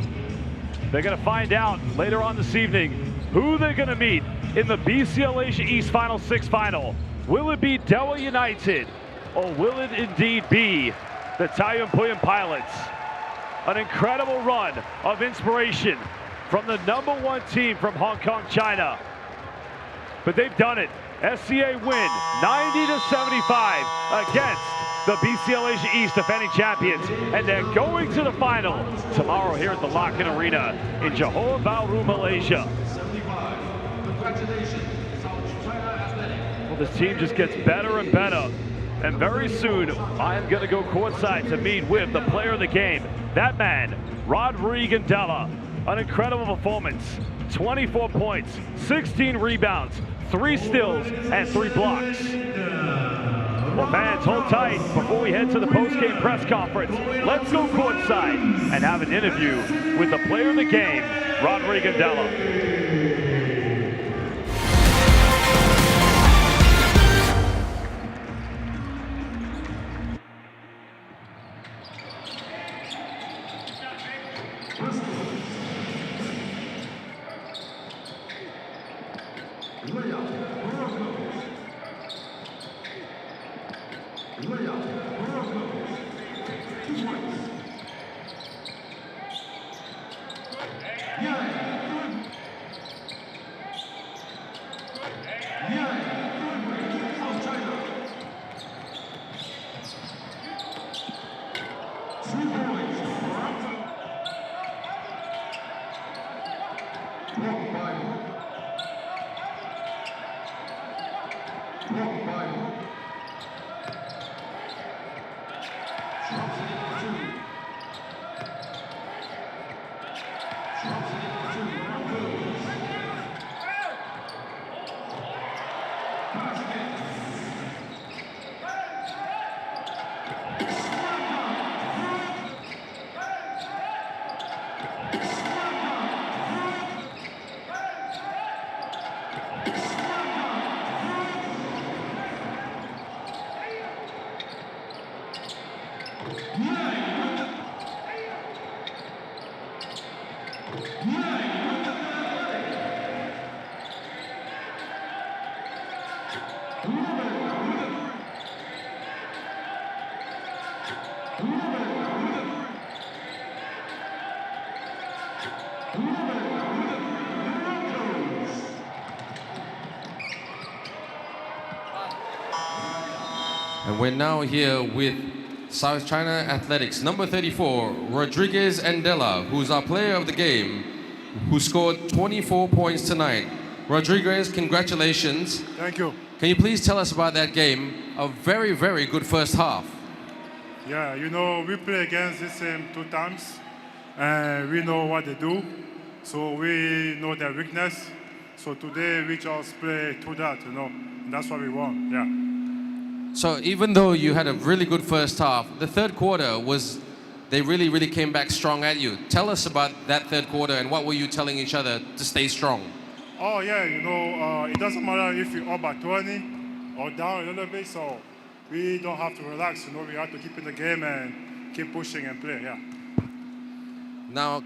They're going to find out later on this evening who they're going to meet in the BCL Asia East Final 6 final. Will it be Dewa United, or will it indeed be the Taiyuan Puyan Pilots? An incredible run of inspiration from the #1 team from Hong Kong, China. But they've done it. SCA win 90-75 against the BCL Asia East defending champions. And they're going to the final tomorrow here at the Larkin Arena in Johor Bahru, Malaysia. Well, this team just gets better and better. And very soon, I am going to go courtside to meet with the player of the game. That man, Rodrigo Della. An incredible performance. 24 points, 16 rebounds, 3 steals, and 3 blocks. Well, fans, hold tight before we head to the post-game press conference. Let's go courtside and have an interview with the player of the game, Rodrigo Della. And we're now here with South China Athletics, number 34, Rodriguez Andela, who's our player of the game, who scored 24 points tonight. Rodriguez, congratulations. Thank you. Can you please tell us about that game? A very, very good first half. Yeah, you know, we play against this team 2 times, and we know what they do. So we know their weakness. So today we just play to that, you know. And that's what we want, yeah. So even though you had a really good first half, the third quarter was, they really, really came back strong at you. Tell us about that third quarter and what were you telling each other to stay strong? Oh yeah, you know, it doesn't matter if you're up by 20 or down a little bit, so we don't have to relax, you know, we have to keep in the game and keep pushing and play, yeah. Now,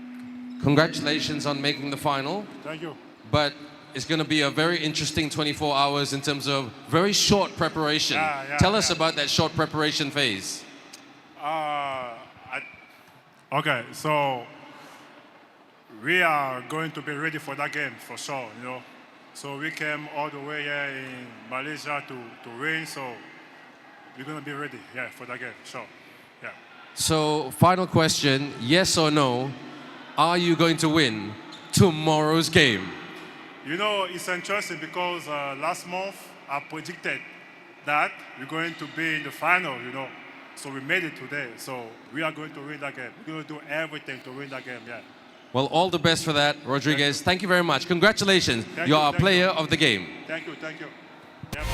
congratulations on making the final. Thank you. But it's going to be a very interesting 24 hours in terms of very short preparation. Tell us about that short preparation phase. Okay, so we are going to be ready for that game for sure, you know. So we came all the way here in Malaysia to win, so we're going to be ready, yeah, for that game, sure, yeah. So, final question, yes or no, are you going to win tomorrow's game? You know, it's interesting because last month I predicted that we're going to be in the final, you know. So we made it today. So we are going to win that game. We're going to do everything to win that game, yeah. Well, all the best for that, Rodriguez. Thank you very much. Congratulations. You are a player of the game. Thank you, thank you. Yep.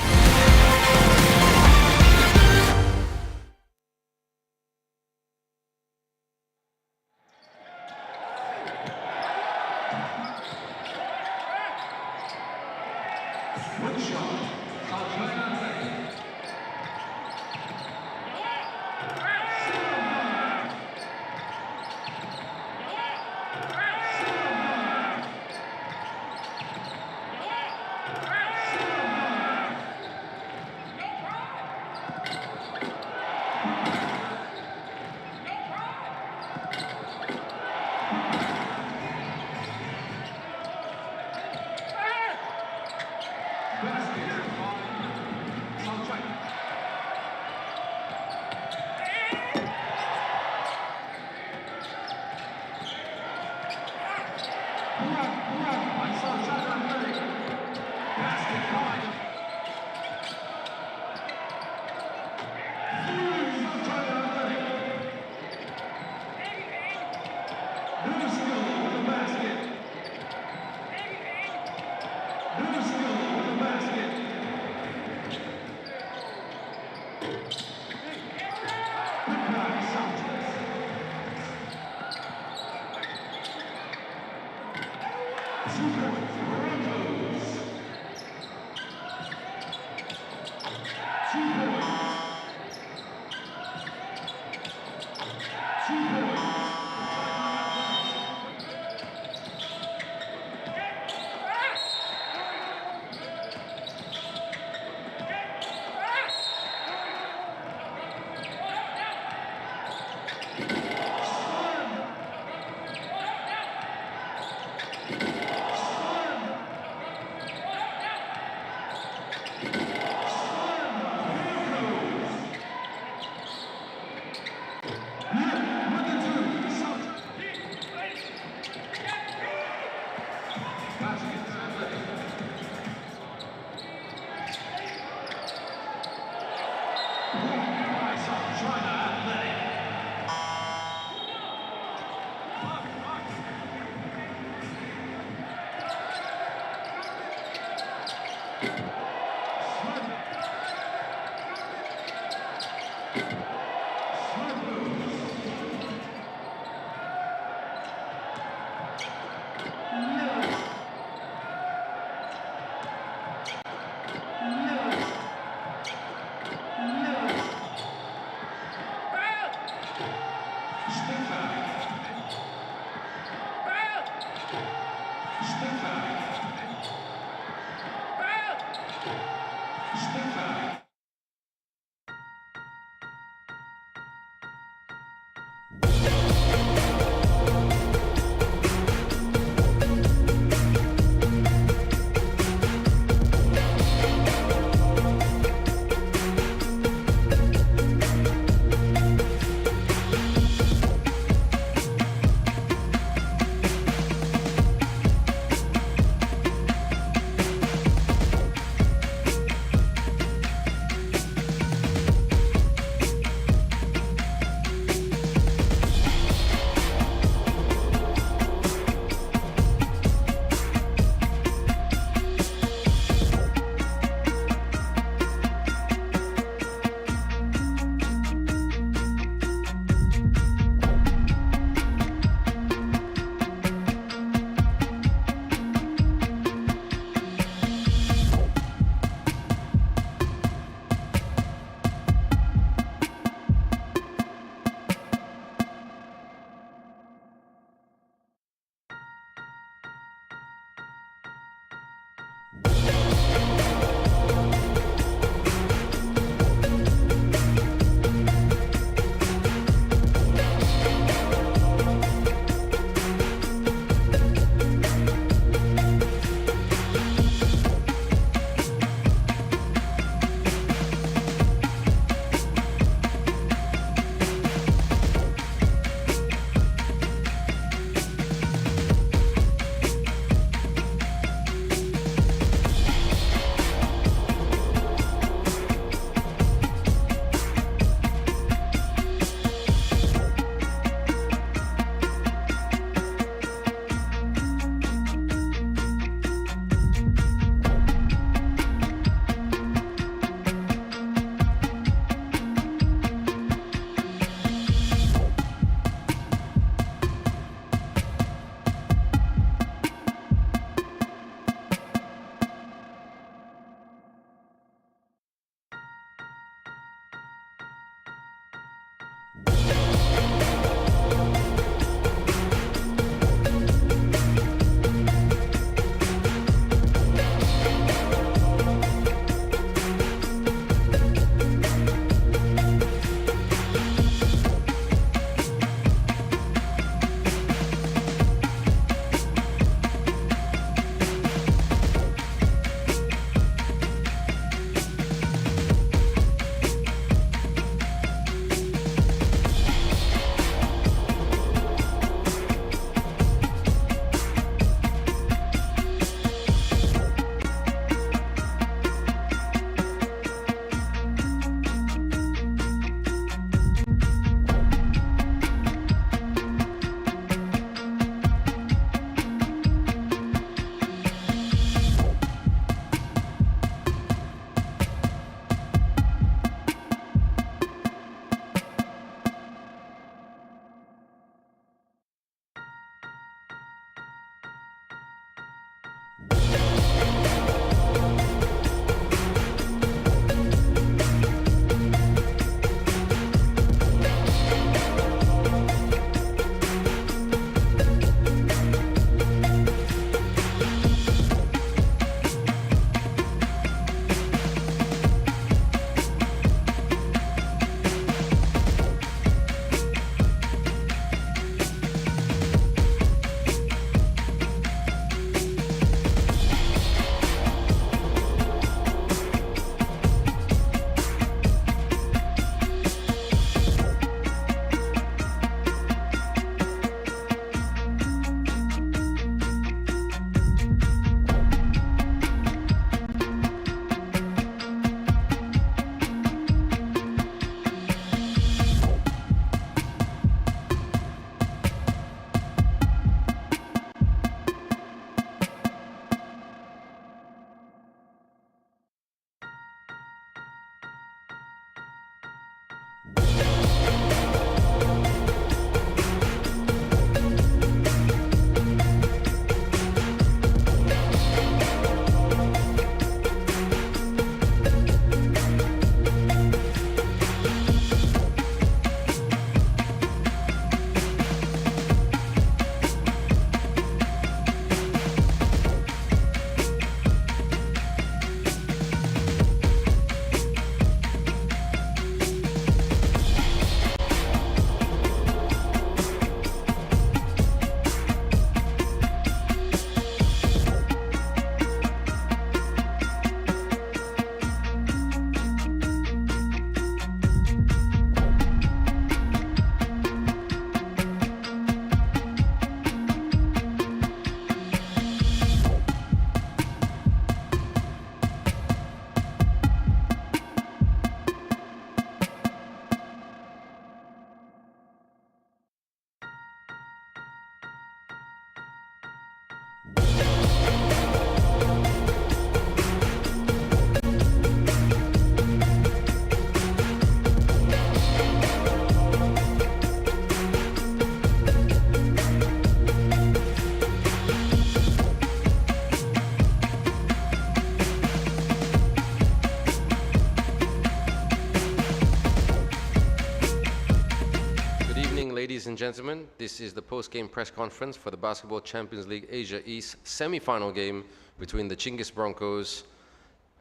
Ladies and gentlemen, this is the post-game press conference for the Basketball Champions League Asia East semi-final game between the Chinggis Broncos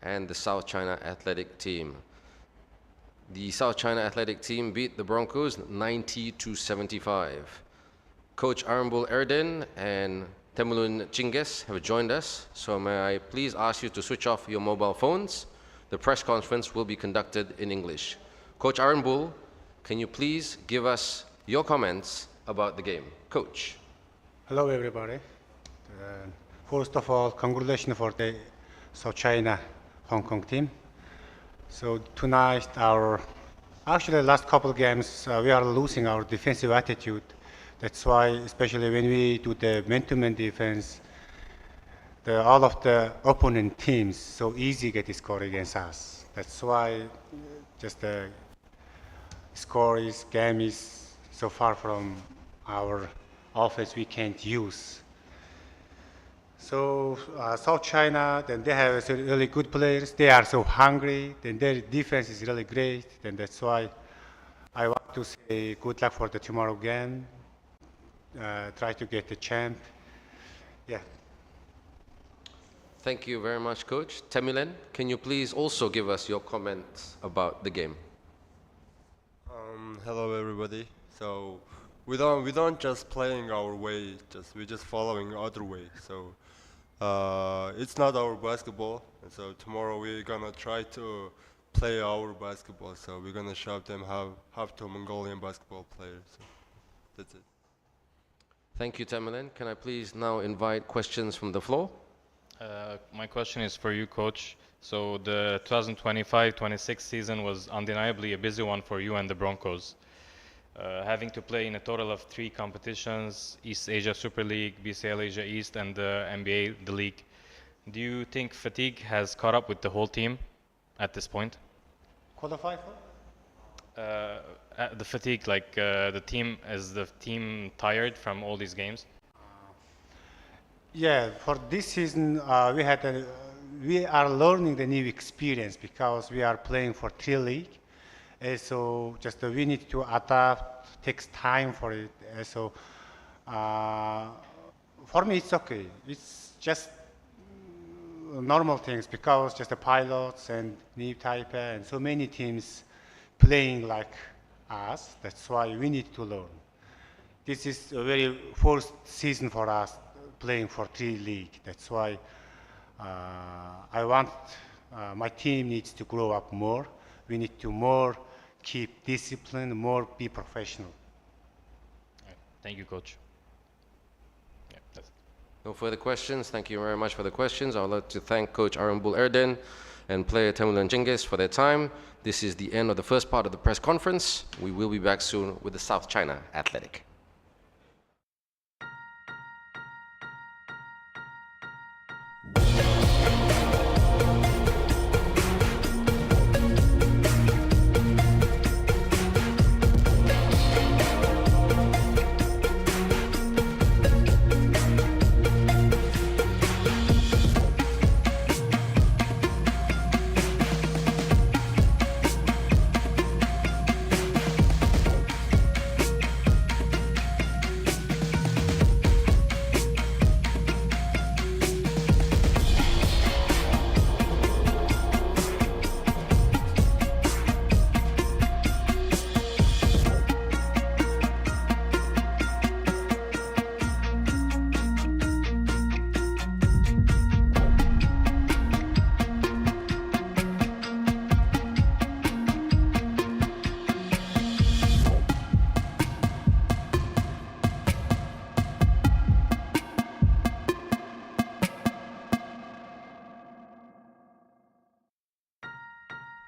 and the South China Athletic team. The South China Athletic team beat the Broncos 90-75. Coach Arambul Erden and Temulun Chinggis have joined us, so may I please ask you to switch off your mobile phones. The press conference will be conducted in English. Coach Arambul, can you please give us your comments about the game? Coach. Hello, everybody. First of all, congratulations for the South China Hong Kong team. So tonight, actually last couple of games, we are losing our defensive attitude. That's why, especially when we do the man-to-man defense, all of the opponent teams so easy get the score against us. That's why just the game is so far from our offense we can't use. So South China, then they have really good players. They are so hungry. Then their defense is really great. Then that's why I want to say good luck for the tomorrow game. Try to get the champ. Yeah. Thank you very much, Coach. Temulen, can you please also give us your comments about the game? Hello, everybody. So we don't just playing our way. We're just following other way. So it's not our basketball. And so tomorrow we're gonna try to play our basketball. So we're gonna show them how to Mongolian basketball players. So that's it. Thank you, Temulen. Can I please now invite questions from the floor? My question is for you, Coach. So the 2025-26 season was undeniably a busy one for you and the Broncos. Having to play in a total of 3 competitions, East Asia Super League, BCL Asia East, and the NBA, the league. Do you think fatigue has caught up with the whole team at this point? Qualify for? The fatigue, like is the team tired from all these games? Yeah, for this season, we are learning the new experience because we are playing for 3 league. So just we need to adapt, takes time for it. So for me, it's okay. It's just normal things because just the pilots and new Taipei and so many teams playing like us. That's why we need to learn. This is a very first season for us playing for 3 league. That's why I want my team needs to grow up more. We need to more keep discipline, more be professional. Right. Thank you, Coach. Yeah, that's it. No further questions. Thank you very much for the questions. I would like to thank Coach Arambul Erden and player Temulun Chinggis for their time. This is the end of the first part of the press conference. We will be back soon with the South China Athletic.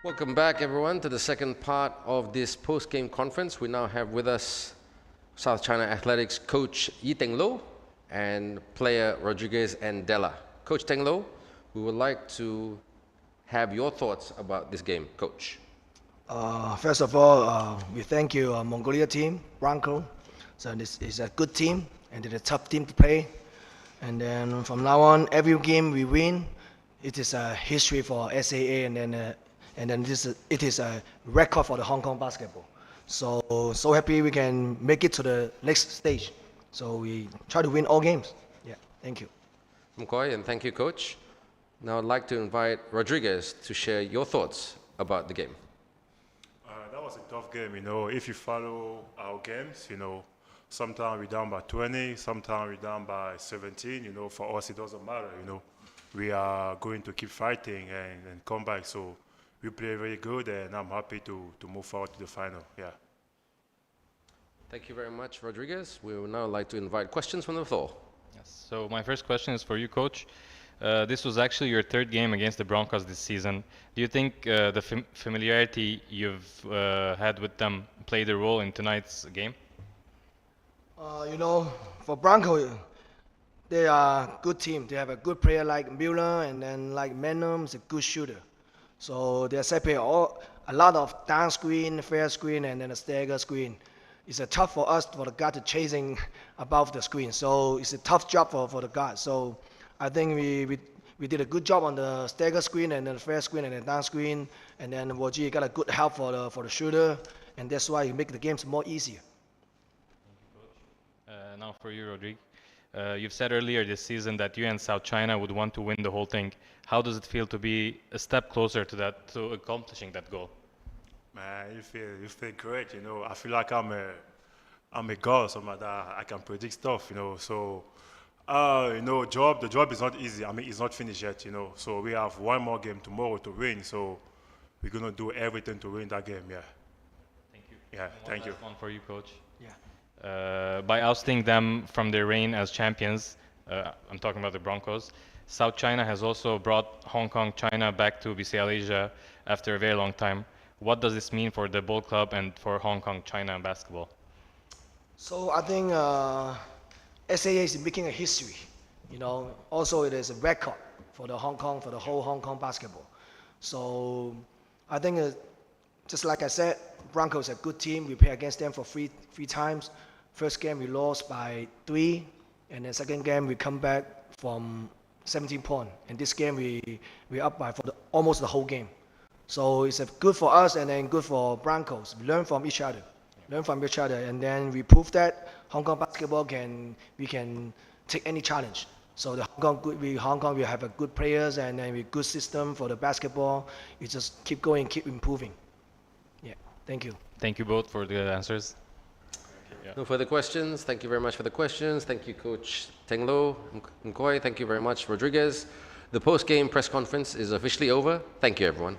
Welcome back, everyone, to the second part of this post-game conference. We now have with us South China Athletics coach Yi Teng Lo and player Rodriguez and Della. Coach Teng Lo, we would like to have your thoughts about this game, Coach. First of all, we thank you, Mongolia team, Bronco. So this is a good team, and it's a tough team to play. And then from now on, every game we win, it is a history for SAA, and then it is a record for the Hong Kong basketball. So happy we can make it to the next stage. So we try to win all games. Yeah, thank you. McCoy, and thank you, Coach. Now I'd like to invite Rodriguez to share your thoughts about the game. That was a tough game, If you follow our games, sometimes we're down by 20, sometimes we're down by 17. For us, it doesn't matter, We are going to keep fighting and come back. So we play very good, and I'm happy to move forward to the final. Yeah. Thank you very much, Rodriguez. We would now like to invite questions from the floor. Yes. So my first question is for you, Coach. This was actually your third game against the Broncos this season. Do you think the familiarity you've had with them played a role in tonight's game? For Broncos, they are a good team. They have a good player like Mueller, and then like Manum is a good shooter. So they separate a lot of down screen, fair screen, and then a stagger screen. It's tough for us, for the guard to chasing above the screen. So it's a tough job for the guard. So I think we did a good job on the stagger screen and then the fair screen and the down screen. And then Woji got a good help for the shooter. And that's why you make the games more easier. Now for you, Rodrigue. You've said earlier this season that you and South China would want to win the whole thing. How does it feel to be a step closer to accomplishing that goal? Man, you feel great, I feel like I'm a god, something like that. I can predict stuff, So, the job is not easy. It's not finished yet, So we have one more game tomorrow to win. So we're gonna do everything to win that game. Yeah. Thank you. Yeah. Thank you. One for you, Coach. Yeah. By ousting them from their reign as champions, I'm talking about the Broncos. South China has also brought Hong Kong, China back to BCL Asia after a very long time. What does this mean for the Ball Club and for Hong Kong, China basketball? So I think SAA is making a history. Also it is a record for the whole Hong Kong basketball. So I think just like I said, Broncos are a good team. We play against them for three times. First game we lost by 3, and the second game we come back from 17 points. And this game we up by almost the whole game. So it's good for us and then good for Broncos. We learn from each other, and then we prove that Hong Kong basketball we can take any challenge. So Hong Kong will have a good players and then a good system for the basketball. We just keep going, keep improving. Yeah, thank you. Thank you both for the answers. No further questions. Thank you very much for the questions. Thank you, Coach Teng Lo, Nkoi. Thank you very much, Rodriguez. The post-game press conference is officially over. Thank you, everyone.